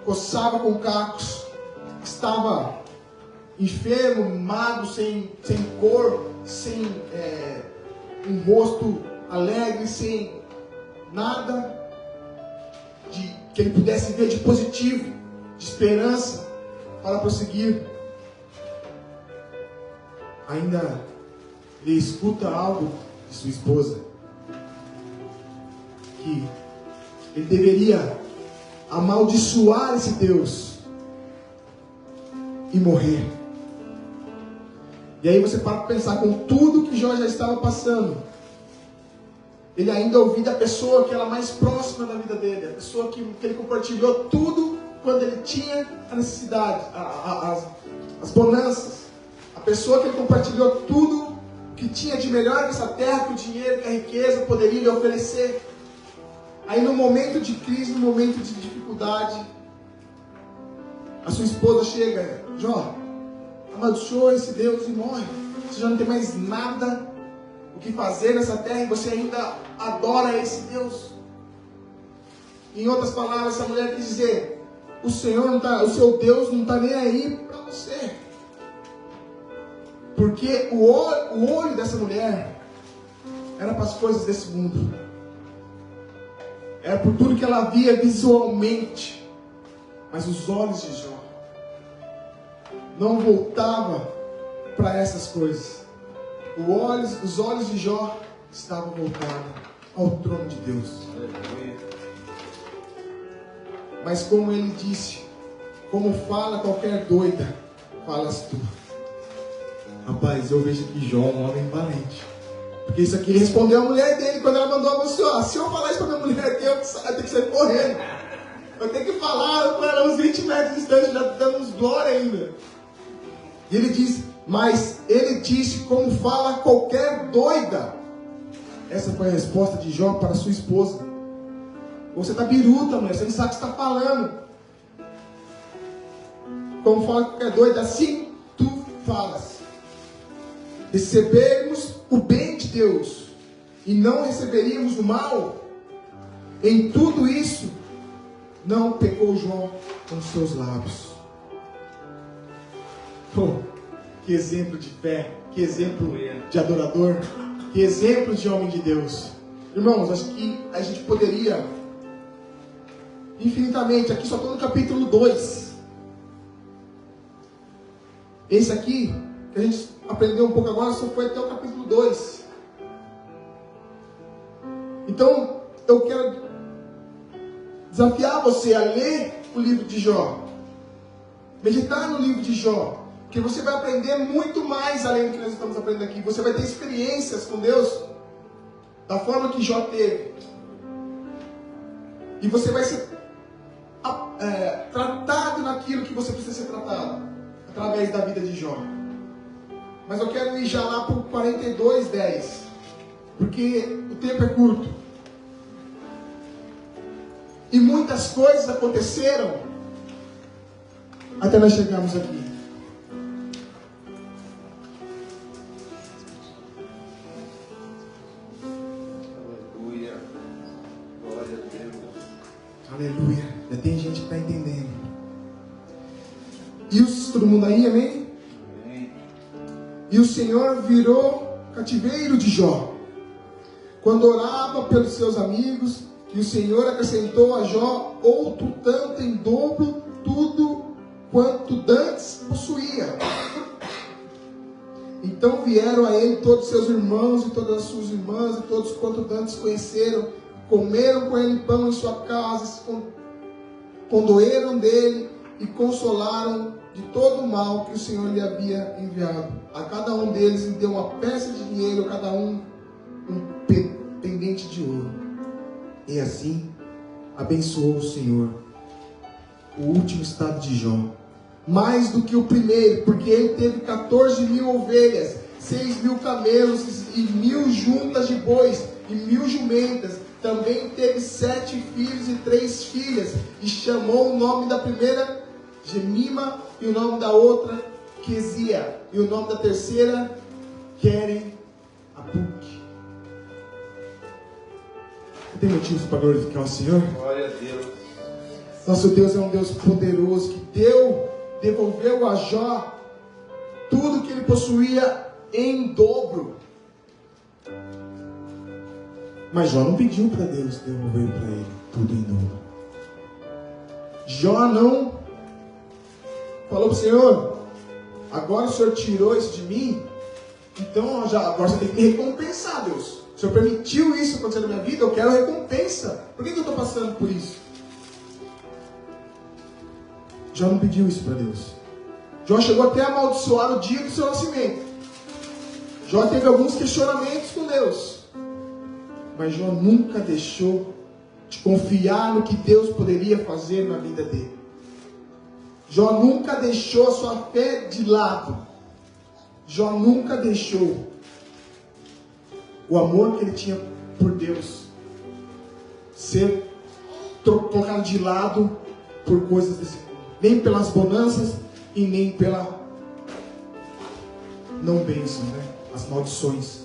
coçava com cacos, estava enfermo, magro, sem cor, sem um rosto alegre, sem nada que ele pudesse ver de positivo, de esperança para prosseguir. Ainda ele escuta algo de sua esposa, que ele deveria amaldiçoar esse Deus e morrer. E aí você para pensar, com tudo que Jó já estava passando, ele ainda ouvia da pessoa que era mais próxima da vida dele, a pessoa que ele compartilhou tudo quando ele tinha a necessidade, as bonanças, a pessoa que ele compartilhou tudo que tinha de melhor nessa terra, que o dinheiro, que a riqueza poderia lhe oferecer. Aí no momento de crise, no momento de dificuldade, a sua esposa chega: Jó, amaldiçoa esse Deus e morre. Você já não tem mais nada o que fazer nessa terra e você ainda adora esse Deus. Em outras palavras, essa mulher quis dizer: o seu Deus não está nem aí para você. Porque o olho dessa mulher era para as coisas desse mundo. Era por tudo que ela via visualmente. Mas os olhos de Jó não voltavam para essas coisas. Os olhos de Jó estavam voltados ao trono de Deus. Mas como ele disse, como fala qualquer doida, falas tu. Rapaz, eu vejo que Jó é um homem valente. Porque isso aqui ele respondeu a mulher dele quando ela mandou a você: se eu falar isso para minha mulher aqui, eu tenho que sair correndo. Eu tenho que falar com ela uns 20 metros distante, já damos glória ainda. E ele diz: mas ele disse como fala qualquer doida. Essa foi a resposta de Jó para sua esposa. Você está biruta, mulher, você não sabe o que está falando. Como fala qualquer doida, assim tu falas. Recebermos o bem de Deus e não receberíamos o mal. Em tudo isso não pecou Jó com seus lábios. Oh, que exemplo de fé, que exemplo de adorador, que exemplo de homem de Deus. Irmãos, acho que a gente poderia infinitamente, aqui só estou no capítulo 2. Esse aqui, que a gente aprendeu um pouco agora, só foi até o capítulo 2. Então, eu quero desafiar você a ler o livro de Jó, meditar no livro de Jó, que você vai aprender muito mais além do que nós estamos aprendendo aqui. Você vai ter experiências com Deus da forma que Jó teve, e você vai ser tratado naquilo que você precisa ser tratado através da vida de Jó. Mas eu quero ir já lá para o 42:10, porque o tempo é curto. E muitas coisas aconteceram até nós chegarmos aqui. Aleluia. Glória a Deus. Aleluia. Já tem gente que está entendendo. E todo mundo aí, amém? Amém. E o Senhor virou cativeiro de Jó, quando orava pelos seus amigos, e o Senhor acrescentou a Jó outro tanto em dobro tudo quanto dantes possuía. Então vieram a ele todos seus irmãos e todas as suas irmãs, e todos quanto dantes conheceram, comeram com ele pão em sua casa, se condoeram dele e consolaram de todo o mal que o Senhor lhe havia enviado. A cada um deles lhe deu uma peça de dinheiro, a cada um pendente de ouro. E assim abençoou o Senhor o último estado de Jó, mais do que o primeiro, porque ele teve 14.000 ovelhas, 6.000 camelos e 1.000 juntas de bois e 1.000 jumentas. Também teve 7 filhos e 3 filhas, e chamou o nome da primeira Gemima, e o nome da outra Quezia, e o nome da terceira Querem Apuque. Tem motivos para glorificar o Senhor? Glória a Deus. Nosso Deus é um Deus poderoso, que devolveu a Jó tudo que ele possuía em dobro. Mas Jó não pediu para Deus devolver para ele tudo em dobro. Jó não falou para o Senhor: agora o Senhor tirou isso de mim, então agora você tem que me recompensar, Deus. O Senhor permitiu isso acontecer na minha vida, eu quero recompensa. Por que eu estou passando por isso? Jó não pediu isso para Deus. Jó chegou até a amaldiçoar o dia do seu nascimento. Jó teve alguns questionamentos com Deus. Mas Jó nunca deixou de confiar no que Deus poderia fazer na vida dele. Jó nunca deixou a sua fé de lado. Jó nunca deixou o amor que ele tinha por Deus ser colocado de lado por coisas desse mundo. Nem pelas bonanças e nem pela não bênção, né? As maldições.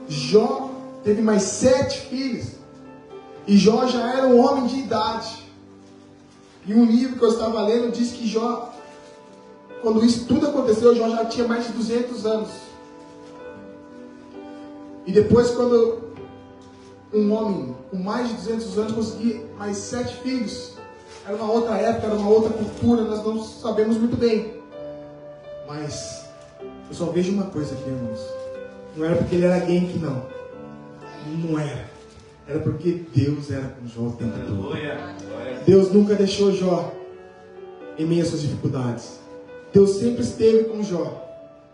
Jó teve mais 7 filhos. E Jó já era um homem de idade. E um livro que eu estava lendo diz que Jó, quando isso tudo aconteceu, Jó já tinha mais de 200 anos. E depois, quando um homem com mais de 200 anos conseguia mais 7 filhos, era uma outra época, era uma outra cultura, nós não sabemos muito bem. Mas eu só vejo uma coisa aqui, irmãos. Não era porque ele era gay que não. Não era. Era porque Deus era com Jó o tempo todo. Deus nunca deixou Jó em meio às suas dificuldades. Deus sempre esteve com Jó.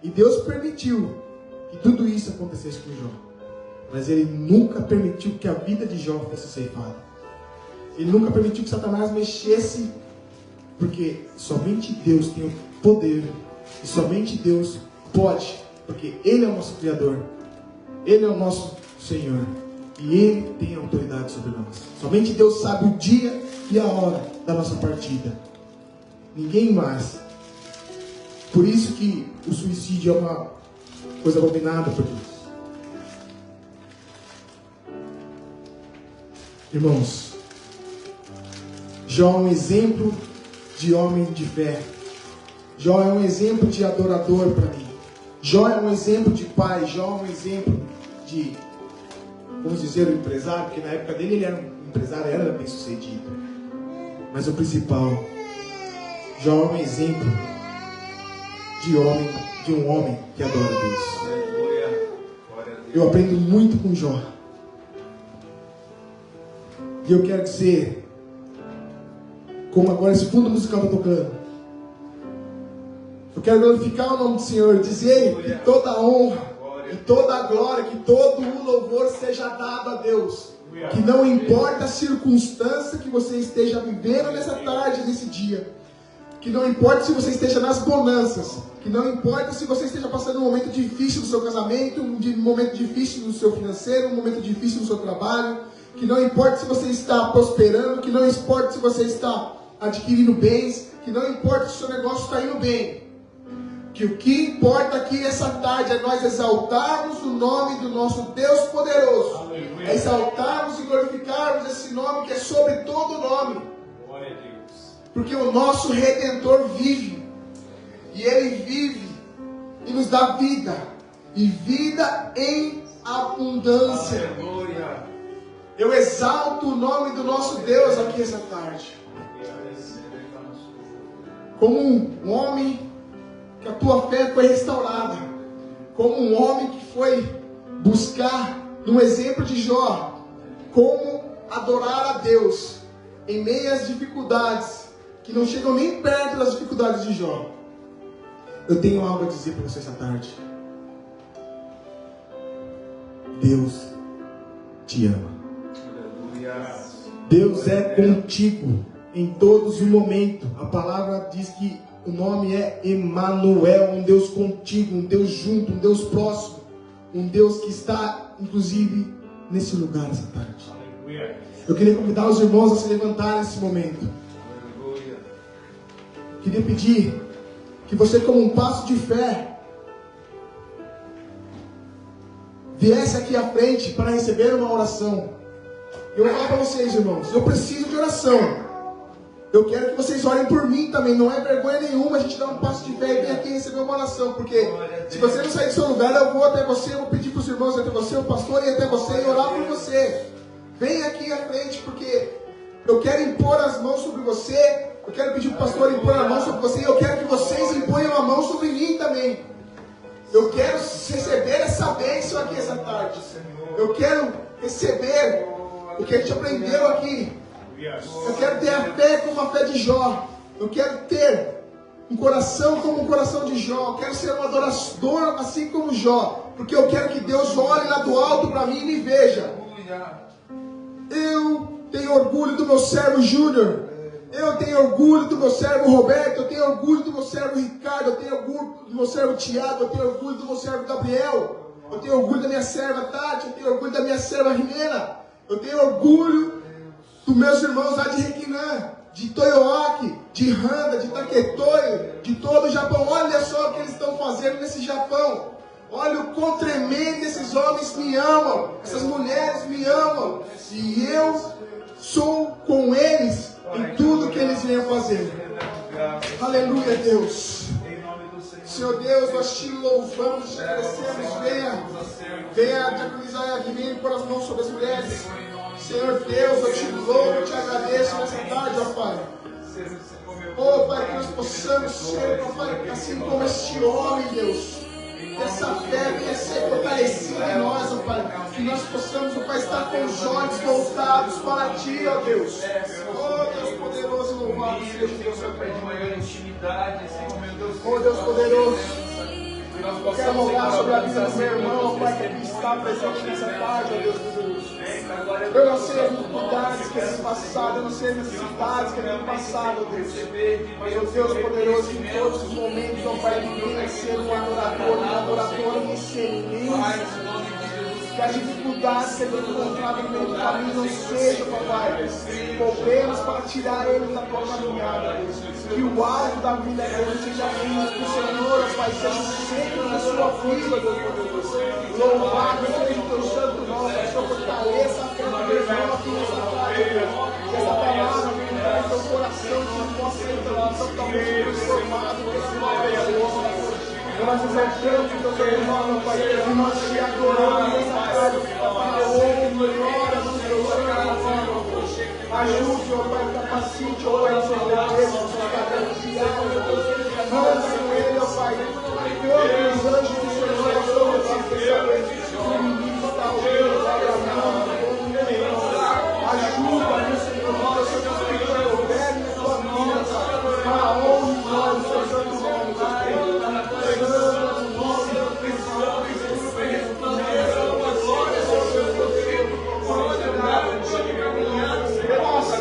E Deus permitiu que tudo isso acontecesse com Jó. Mas Ele nunca permitiu que a vida de Jó fosse ceifada. Ele nunca permitiu que Satanás mexesse. Porque somente Deus tem o poder. E somente Deus pode. Porque Ele é o nosso Criador. Ele é o nosso Senhor. E Ele tem autoridade sobre nós. Somente Deus sabe o dia e a hora da nossa partida. Ninguém mais. Por isso que o suicídio é uma coisa abominada por Deus. Irmãos, Jó é um exemplo de homem de fé. Jó é um exemplo de adorador para mim. Jó é um exemplo de pai. Jó é um exemplo de, vamos dizer, um empresário, porque na época dele ele era um empresário, era bem sucedido. Mas o principal, Jó é um exemplo de um homem que adora Deus. Eu aprendo muito com Jó. E eu quero dizer, como agora esse fundo musical está tocando, eu quero glorificar o nome do Senhor, dizer que toda a honra, e toda a glória, que todo o louvor seja dado a Deus. Que não importa a circunstância que você esteja vivendo nessa tarde, nesse dia. Que não importa se você esteja nas bonanças. Que não importa se você esteja passando um momento difícil no seu casamento, um momento difícil no seu financeiro, um momento difícil no seu trabalho. Que não importa se você está prosperando, que não importa se você está adquirindo bens, que não importa se o seu negócio está indo bem. Que o que importa aqui nessa tarde é nós exaltarmos o nome do nosso Deus poderoso. Aleluia. É exaltarmos e glorificarmos esse nome que é sobre todo nome. Glória a Deus. Porque o nosso Redentor vive. E Ele vive e nos dá vida. E vida em abundância. Aleluia. Eu exalto o nome do nosso Deus aqui essa tarde. Como um homem que a tua fé foi restaurada. Como um homem que foi buscar, no exemplo de Jó, como adorar a Deus em meio às dificuldades, que não chegam nem perto das dificuldades de Jó. Eu tenho algo a dizer para você essa tarde. Deus te ama. Deus é contigo em todos os momentos. A palavra diz que o nome é Emanuel, um Deus contigo, um Deus junto, um Deus próximo, um Deus que está, inclusive, nesse lugar essa tarde. Eu queria convidar os irmãos a se levantarem nesse momento. Queria pedir que você, como um passo de fé, viesse aqui à frente para receber uma oração. Eu vou falar para vocês, irmãos, eu preciso de oração. Eu quero que vocês orem por mim também. Não é vergonha nenhuma a gente dar um passo de fé e vir aqui receber uma oração. Porque se você não sair do seu lugar, eu vou até você, eu vou pedir para os irmãos até você, o pastor ir até você e orar por você. Vem aqui à frente, porque eu quero impor as mãos sobre você. Eu quero pedir para o pastor impor a mão sobre você. E eu quero que vocês imponham a mão sobre mim também. Eu quero receber essa bênção aqui essa tarde. Eu quero receber o que a gente aprendeu aqui. Eu quero ter a fé como a fé de Jó. Eu quero ter um coração como o coração de Jó. Eu quero ser um adorador assim como Jó. Porque eu quero que Deus olhe lá do alto para mim e me veja. Eu tenho orgulho do meu servo Júnior. Eu tenho orgulho do meu servo Roberto. Eu tenho orgulho do meu servo Ricardo. Eu tenho orgulho do meu servo Tiago. Eu tenho orgulho do meu servo Gabriel. Eu tenho orgulho da minha serva Tati. Eu tenho orgulho da minha serva Rimena. Eu tenho orgulho dos meus irmãos lá de Requinã, de Toyoaki, de Randa, de Taketoio, de todo o Japão. Olha só o que eles estão fazendo nesse Japão. Olha o quão tremendo esses homens me amam. Essas mulheres me amam. E eu sou com eles em tudo que eles venham fazer. Aleluia, Deus. Senhor Deus, nós te louvamos, te agradecemos. Venha diaconizar, venha pôr as mãos sobre as mulheres. Senhor Deus, eu te louvo, eu te agradeço nessa tarde, ó Pai. Oh Pai, que nós possamos ser, ó Pai, assim como este homem, Deus. Que essa fé venha ser fortalecida em nós, ó Pai. Que nós possamos, ó Pai, estar com os olhos voltados para Ti, ó Deus. Oh Deus poderoso, louvado seja Deus, ó Pai, de maior intimidade, oh Deus poderoso. Eu quero rogar sobre a vida do meu irmão, ó Pai, que aqui está presente nessa tarde, ó Deus poderoso. Eu não sei as dificuldades que ele tem passado, eu não sei as necessidades que ele tem passado, Deus. Mas, ó Deus poderoso, em todos os momentos, ó Pai, ele venha ser um adorador em excelência. Que as dificuldades que ele tem encontrado no meio do caminho não sejam, papai, problemas para tirar ele da tua caminhada, Deus. Que o alvo da vida dele seja vindo do Senhor, ó Pai, seja o centro da sua vida, Deus poderoso. Louvado seja o teu santo nome, a sua fortaleza, a fé do meu irmão aqui nessa tarde, Deus. Que essa palavra venha no teu coração, que possa ser totalmente transformado nesse nome, nós exaltamos o teu nome, Pai, e nós te adoramos nessa tarde, Pai, ouve, glória no teu nome, ajude, ó Pai, capacite, ó Pai, seu Deus, manda com ele, ó Pai, todos os anjos do Senhor, ó Senhor, que o inimigo está ouvindo, ajuda, Senhor, ó Senhor, que governo a tua vida, para a honra e glória do teu santo nome, Pai. Nossa,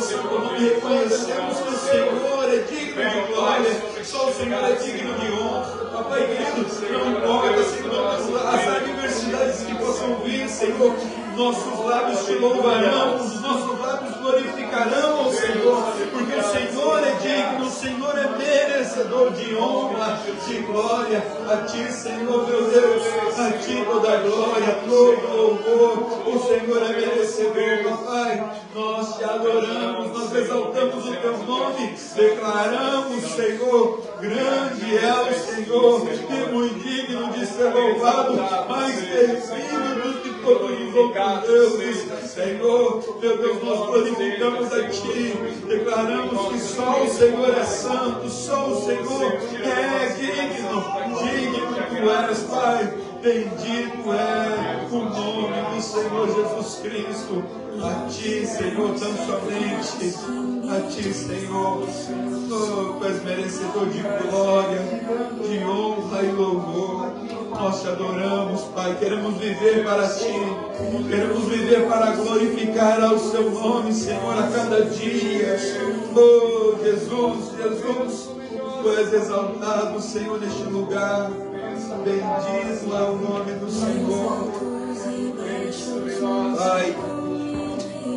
santo nome, reconhecemos que o Senhor é digno de glória, só o Senhor é digno de honra. Papai querido, não importa, Senhor, as adversidades que possam vir, Senhor, nossos lábios te louvarão, os nossos lábios glorificarão ao Senhor, porque o Senhor é digno, o Senhor é merecedor de honra, de glória. A Ti, Senhor, meu Deus, a Ti toda a glória, todo louvor. O Senhor é merecedor, papai. Nós te adoramos, nós exaltamos o Teu nome, declaramos, Senhor, grande é o Senhor, e muito digno de ser louvado, mais terrível do que todos os outros deuses. Senhor, meu Deus, nós glorificamos a Ti, declaramos que só o Senhor é santo, só o Senhor é digno, digno Tu és, Pai. Bendito é o nome do Senhor Jesus Cristo. A Ti, Senhor, tão somente. A Ti, Senhor. Oh, Tu és merecedor de glória, de honra e louvor. Nós te adoramos, Pai. Queremos viver para Ti. Queremos viver para glorificar ao Seu nome, Senhor, a cada dia. Oh, Jesus, Jesus. Tu és exaltado, Senhor, neste lugar. Bendito é o nome do Senhor. Pai,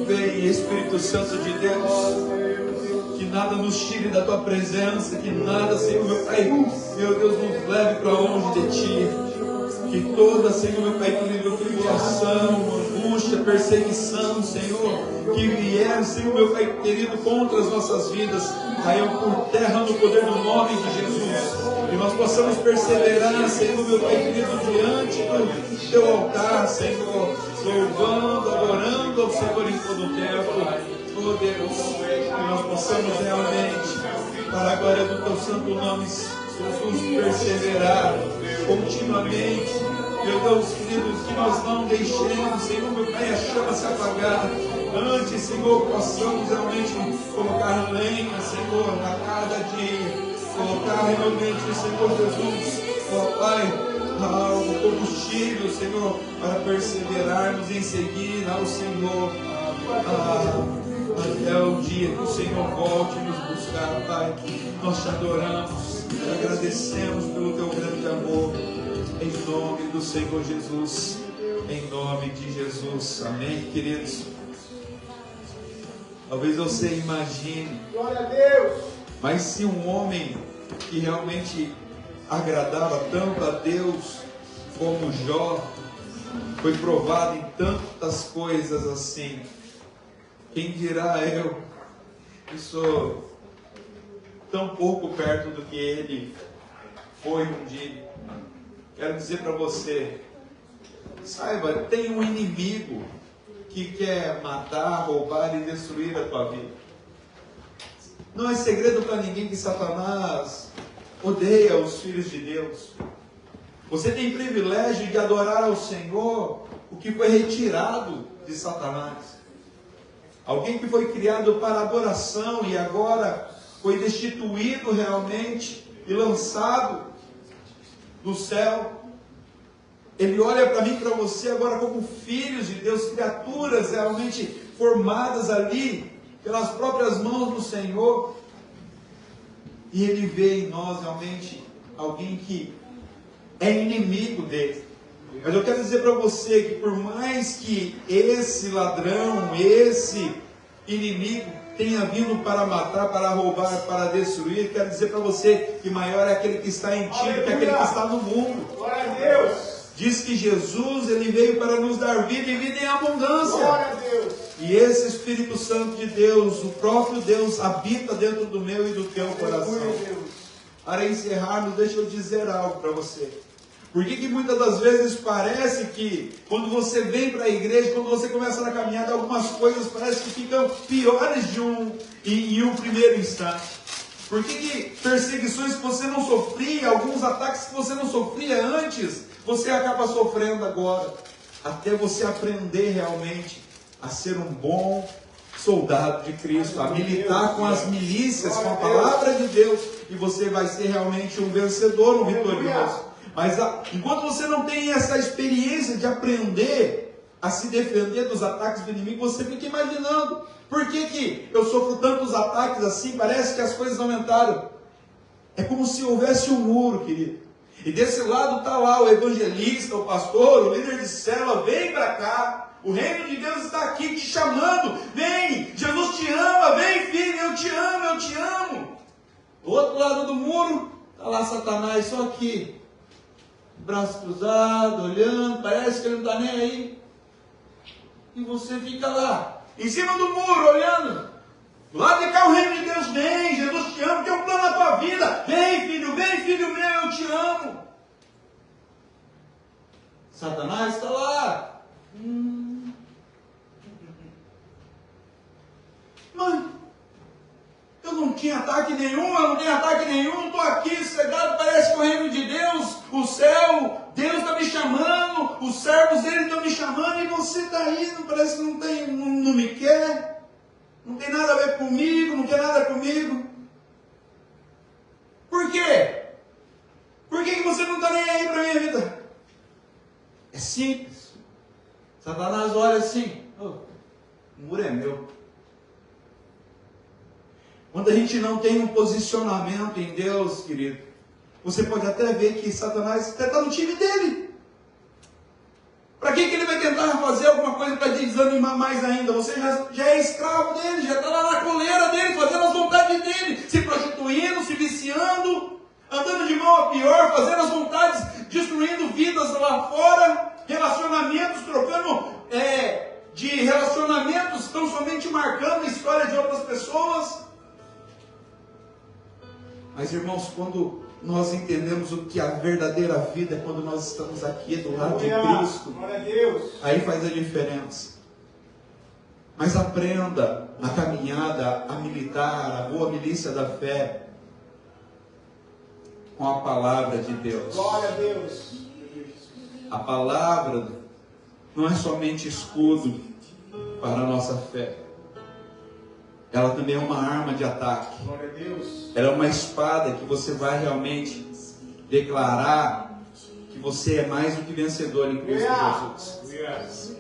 vem, Espírito Santo de Deus, que nada nos tire da Tua presença, que nada, Senhor, meu Pai, meu Deus, nos leve para longe de Ti. Que toda, Senhor, meu Pai querido, tribulação, angústia, perseguição, Senhor, que vier, Senhor, meu Pai querido, contra as nossas vidas, caiam por terra no poder do nome de Jesus. E nós possamos perseverar, Senhor, meu Pai querido, diante do Teu altar, Senhor, louvando, adorando ao Senhor em todo o tempo. Oh Deus, que nós possamos realmente, para a glória do Teu santo nome, Jesus, perseverar continuamente. Meu Deus querido, que nós não deixemos, Senhor, meu Pai, a chama se apagar. Antes, Senhor, possamos realmente colocar lenha, Senhor, a cada dia. Colocar realmente, Senhor Jesus, ó Pai, o combustível, Senhor, para perseverarmos em seguir ao Senhor até o dia que o Senhor volte nos buscar, Pai. Nós te adoramos, te agradecemos pelo Teu grande amor, em nome do Senhor Jesus, em nome de Jesus, amém, queridos? Talvez você imagine, Glória a Deus. mas se um homem que realmente agradava tanto a Deus como Jó, foi provado em tantas coisas assim, quem dirá eu, que sou tão pouco perto do que ele foi um dia. Quero dizer para você, saiba, tem um inimigo que quer matar, roubar e destruir a tua vida. Não é segredo para ninguém que Satanás odeia os filhos de Deus. Você tem privilégio de adorar ao Senhor o que foi retirado de Satanás. Alguém que foi criado para adoração e agora foi destituído realmente e lançado do céu. Ele olha para mim e para você agora como filhos de Deus, criaturas realmente formadas ali pelas próprias mãos do Senhor. E Ele vê em nós realmente alguém que é inimigo dele. Mas eu quero dizer para você que por mais que esse ladrão, esse inimigo tenha vindo para matar, para roubar, para destruir, quero dizer para você que maior é aquele que está em ti do que aquele que está no mundo. Glória a Deus. Diz que Jesus, Ele veio para nos dar vida e vida em abundância. Glória a Deus. E esse Espírito Santo de Deus, o próprio Deus, habita dentro do meu e do teu coração. Para encerrarmos, deixa eu dizer algo para você. Por que muitas das vezes parece que quando você vem para a igreja, quando você começa na caminhada, algumas coisas parece que ficam piores em um primeiro instante? Por que perseguições que você não sofria, alguns ataques que você não sofria antes, você acaba sofrendo agora? Até você aprender realmente a ser um bom soldado de Cristo, a militar com as milícias, com a palavra de Deus, e você vai ser realmente um vencedor, um vitorioso. Mas enquanto você não tem essa experiência de aprender a se defender dos ataques do inimigo, você fica imaginando, por que eu sofro tantos ataques assim? Parece que as coisas aumentaram. É como se houvesse um muro, querido. E desse lado está lá o evangelista, o pastor, o líder de célula, vem para cá. O reino de Deus está aqui te chamando. Vem, Jesus te ama, vem filho, eu te amo, eu te amo. Do outro lado do muro, está lá Satanás, só aqui. Braço cruzado, olhando, parece que ele não está nem aí. E você fica lá, em cima do muro, olhando. Do lado de cá o reino de Deus vem, Jesus te ama, tem um plano na tua vida. Vem filho meu, eu te amo. Satanás está lá. Mãe, eu não tinha ataque nenhum, estou aqui cegado, parece que o reino de Deus, o céu, Deus está me chamando, os servos dele estão me chamando, e você está aí, parece que não me quer, não tem nada a ver comigo, não quer nada comigo. Por quê? Por que você não está nem aí para a minha vida? É simples. Satanás olha assim, o muro é meu. Quando a gente não tem um posicionamento em Deus, querido, você pode até ver que Satanás até está no time dele. Para que ele vai tentar fazer alguma coisa para te desanimar mais ainda? Você já é escravo dele, já está lá na coleira dele, fazendo as vontades dele, se prostituindo, se viciando, andando de mal a pior, fazendo as vontades, destruindo vidas lá fora, relacionamentos, trocando de relacionamentos, tão somente marcando a história de outras pessoas. Mas, irmãos, quando nós entendemos o que a verdadeira vida é, quando nós estamos aqui do lado de Cristo, aí faz a diferença. Mas aprenda a caminhada, a militar, a boa milícia da fé, com a palavra de Deus. Glória a Deus. A palavra não é somente escudo para a nossa fé. Ela também é uma arma de ataque. Glória a Deus. Ela é uma espada que você vai realmente declarar que você é mais do que vencedor em Cristo Jesus. Yes.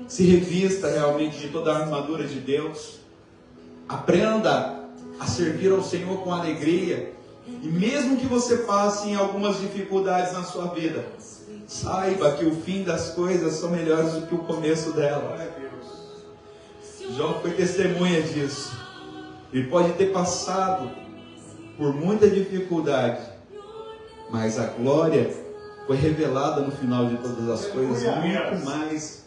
Se revista realmente de toda a armadura de Deus. Aprenda a servir ao Senhor com alegria. E mesmo que você passe em algumas dificuldades na sua vida, saiba que o fim das coisas são melhores do que o começo delas. Glória a Deus. João foi testemunha disso. Ele pode ter passado por muita dificuldade, mas a glória foi revelada no final de todas as coisas, muito mais.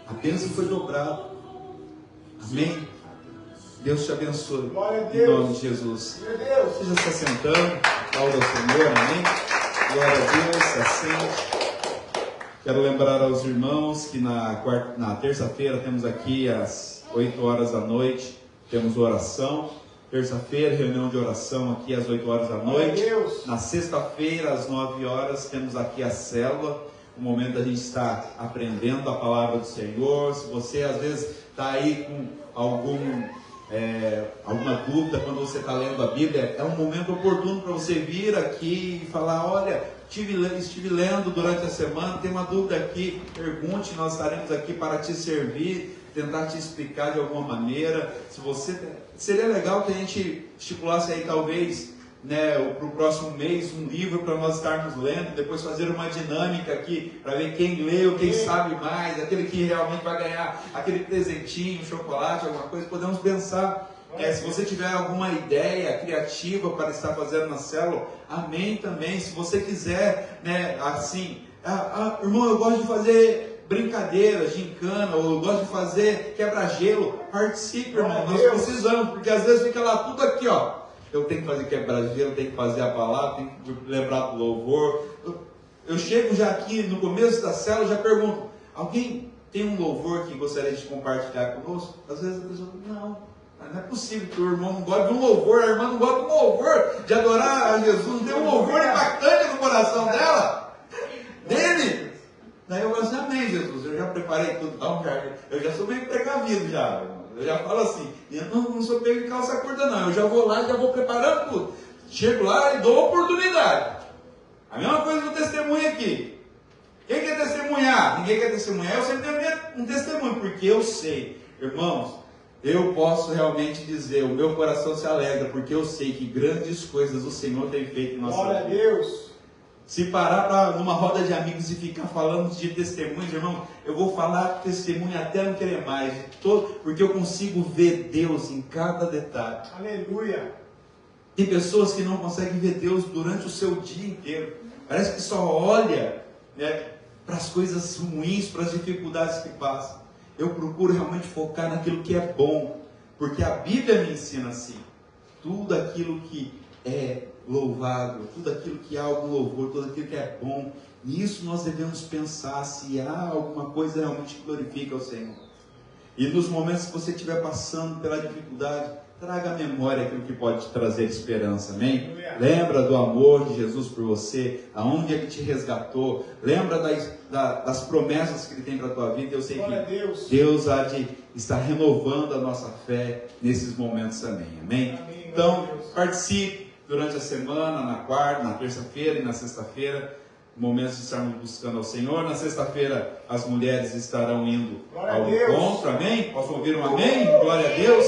A bênção foi dobrada. Amém? Deus te abençoe. Glória a Em Deus. nome de Jesus. Glória a Deus. Você já está sentando. Aplauda ao Senhor. Amém? Glória a Deus. Se assente. Quero lembrar aos irmãos que na terça-feira temos aqui às 8 horas da noite, temos oração. Terça-feira, reunião de oração aqui às 8 horas da noite. Na sexta-feira, às 9 horas, temos aqui a célula. O momento da gente estar aprendendo a palavra do Senhor. Se você às vezes está aí com alguma dúvida quando você está lendo a Bíblia, é um momento oportuno para você vir aqui e falar: olha, estive lendo durante a semana, tem uma dúvida aqui, pergunte, nós estaremos aqui para te servir, tentar te explicar de alguma maneira. Seria legal que a gente estipulasse aí talvez, para o próximo mês, um livro para nós estarmos lendo, depois fazer uma dinâmica aqui, para ver quem leu, quem sabe mais, aquele que realmente vai ganhar aquele presentinho, um chocolate, alguma coisa. Podemos pensar, se você tiver alguma ideia criativa para estar fazendo na célula, amém também. Se você quiser, irmão, eu gosto de fazer brincadeiras, gincana, ou eu gosto de fazer quebra-gelo, participe, irmão, nós precisamos, porque às vezes fica lá tudo aqui, ó. Eu tenho que fazer quebra-gelo, tenho que fazer a palavra, tenho que lembrar do louvor. Eu chego já aqui no começo da célula, já pergunto: alguém tem um louvor que gostaria de compartilhar conosco? Às vezes a pessoa fala: não é possível que o irmão não goste de um louvor, a irmã não gosta de um louvor, de adorar a Jesus, não tem um louvor impactante no coração dele. Daí eu falo assim: amém, Jesus, eu já preparei tudo, eu já sou meio precavido já. Eu já falo assim, eu não sou pego de calça curta não, eu já vou lá e já vou preparando tudo. Chego lá e dou oportunidade. A mesma coisa do testemunho aqui. Quem quer testemunhar? Ninguém quer testemunhar. Eu sempre tenho um testemunho, porque eu sei, irmãos, eu posso realmente dizer, o meu coração se alegra, porque eu sei que grandes coisas o Senhor tem feito em nossa vida. Glória a Deus. Se parar numa roda de amigos e ficar falando de testemunhos, irmão, eu vou falar testemunho até não querer mais, porque eu consigo ver Deus em cada detalhe. Aleluia. Tem pessoas que não conseguem ver Deus durante o seu dia inteiro. Parece que só olha, né, para as coisas ruins, para as dificuldades que passa. Eu procuro realmente focar naquilo que é bom, porque a Bíblia me ensina assim: tudo aquilo que é louvável, tudo aquilo que há algum louvor, tudo aquilo que é bom, nisso nós devemos pensar se há alguma coisa realmente que glorifica o Senhor. E nos momentos que você estiver passando pela dificuldade, traga à memória aquilo que pode te trazer esperança, amém? Lembra do amor de Jesus por você, aonde Ele te resgatou, lembra das promessas que Ele tem para a tua vida. Eu sei que Deus há de estar renovando a nossa fé nesses momentos também, amém? Então, participe durante a semana, na quarta, na terça-feira e na sexta-feira, momentos de estarmos buscando ao Senhor. Na sexta-feira as mulheres estarão indo ao encontro, amém? Posso ouvir um amém? Glória a Deus.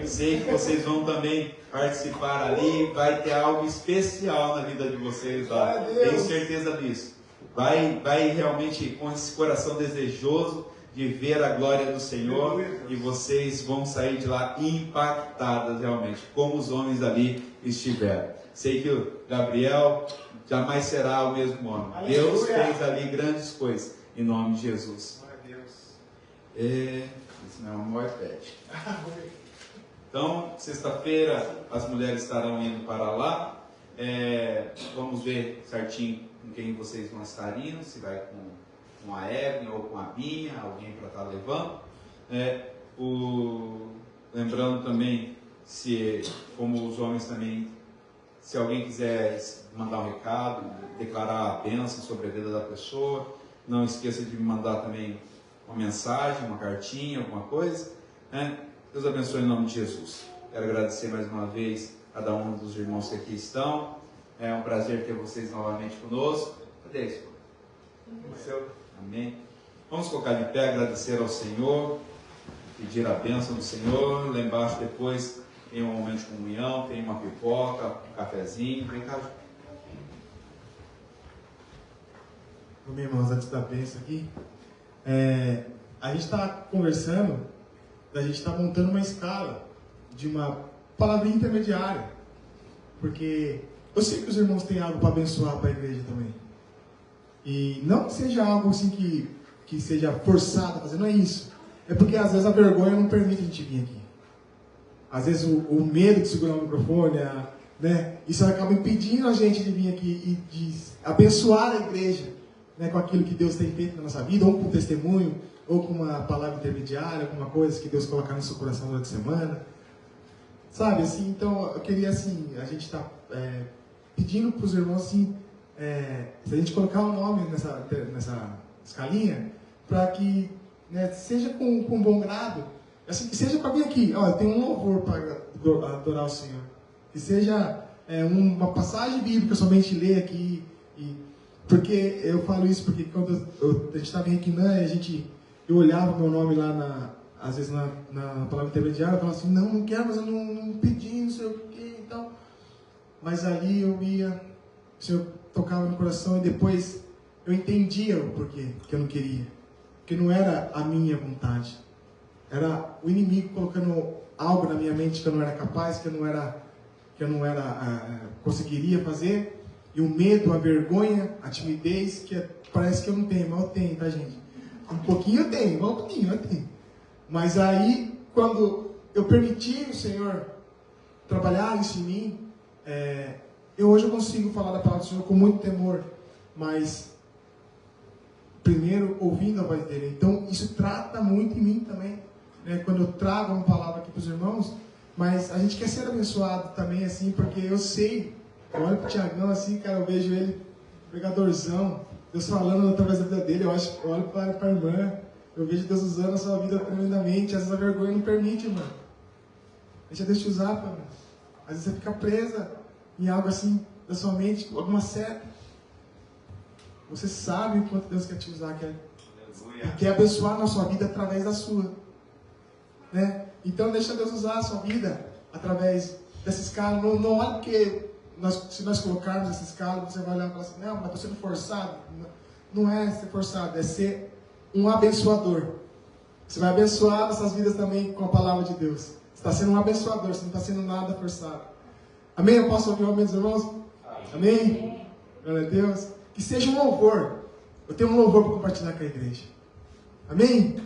Eu sei que vocês vão também participar ali, vai ter algo especial na vida de vocês lá, tenho certeza disso. Vai realmente com esse coração desejoso de ver a glória do Senhor, e vocês vão sair de lá impactadas realmente, como os homens ali estiveram. Sei que o Gabriel jamais será o mesmo homem. Aleluia. Deus fez ali grandes coisas, em nome de Jesus. Isso não é uma pede. Então, sexta-feira as mulheres estarão indo para lá. Vamos ver certinho com quem vocês vão estar indo, se vai com a Evelyn ou com a Binha, alguém para estar levando. Lembrando também, como os homens também, se alguém quiser mandar um recado, declarar a bênção sobre a vida da pessoa, não esqueça de me mandar também uma mensagem, uma cartinha, alguma coisa, né? Deus abençoe em nome de Jesus. Quero agradecer mais uma vez a cada um dos irmãos que aqui estão. É um prazer ter vocês novamente conosco. Cadê isso? Amém. Vamos colocar de pé, agradecer ao Senhor, pedir a bênção do Senhor. Lá embaixo depois tem um momento de comunhão, tem uma pipoca, um cafezinho. Vem cá. Meus irmãos, antes da bênção aqui, a gente está conversando, a gente está montando uma escala de uma palavrinha intermediária, porque eu sei que os irmãos têm algo para abençoar para a igreja também, e não que seja algo assim que seja forçado a fazer, não é isso, é porque às vezes a vergonha não permite a gente vir aqui, às vezes o medo de segurar o microfone, né, isso acaba impedindo a gente de vir aqui e de abençoar a igreja, né, com aquilo que Deus tem feito na nossa vida, ou com testemunho, ou com uma palavra intermediária, alguma coisa que Deus colocar no seu coração durante a semana, sabe, assim. Então eu queria, assim, a gente está pedindo para os irmãos, assim, se a gente colocar o nome nessa escalinha, para que, né, seja com bom grado, assim, que seja para vir aqui, ó, tem um louvor para adorar o Senhor, que seja uma passagem bíblica somente ler aqui, porque eu falo isso porque quando a gente estava em Requinã, eu olhava meu nome lá, às vezes na palavra intermediária, eu falava assim, não quero, mas eu não pedi, não sei o que e tal. Mas ali eu ia, o Senhor tocava no coração, e depois eu entendia o porquê que eu não queria. Porque não era a minha vontade. Era o inimigo colocando algo na minha mente que eu não era capaz, que eu não conseguiria fazer. E o medo, a vergonha, a timidez, que parece que eu não tenho, mas eu tenho, tá, gente? Um pouquinho eu tenho, um pouquinho eu tenho. Mas aí, quando eu permiti o Senhor trabalhar isso em mim, hoje eu consigo falar da palavra do Senhor com muito temor, mas primeiro ouvindo a voz dele. Então isso trata muito em mim também, né? Quando eu trago uma palavra aqui para os irmãos, mas a gente quer ser abençoado também, assim, porque eu sei, eu olho para o Tiagão assim, cara, eu vejo ele pregadorzão, Deus falando através da vida dele, eu olho para a irmã, eu vejo Deus usando a sua vida tremendamente. Às vezes a vergonha não permite, irmão. Deixa Deus te usar, pô. Às vezes você fica presa em algo assim da sua mente, alguma seta. Você sabe o quanto Deus quer te usar, quer abençoar a sua vida através da sua. Né? Então deixa Deus usar a sua vida através dessa escala. Não olhe porque se nós colocarmos essa escala, você vai olhar e falar assim, não, mas estou sendo forçado. Não é ser forçado, é ser um abençoador. Você vai abençoar nossas vidas também com a palavra de Deus. Você está sendo um abençoador, você não está sendo nada forçado. Amém? Eu posso ouvir o amém dos irmãos? Amém? Glória a Deus. Que seja um louvor. Eu tenho um louvor para compartilhar com a igreja. Amém?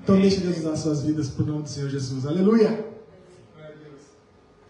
Então deixe Deus usar as suas vidas por nome do Senhor Jesus. Aleluia!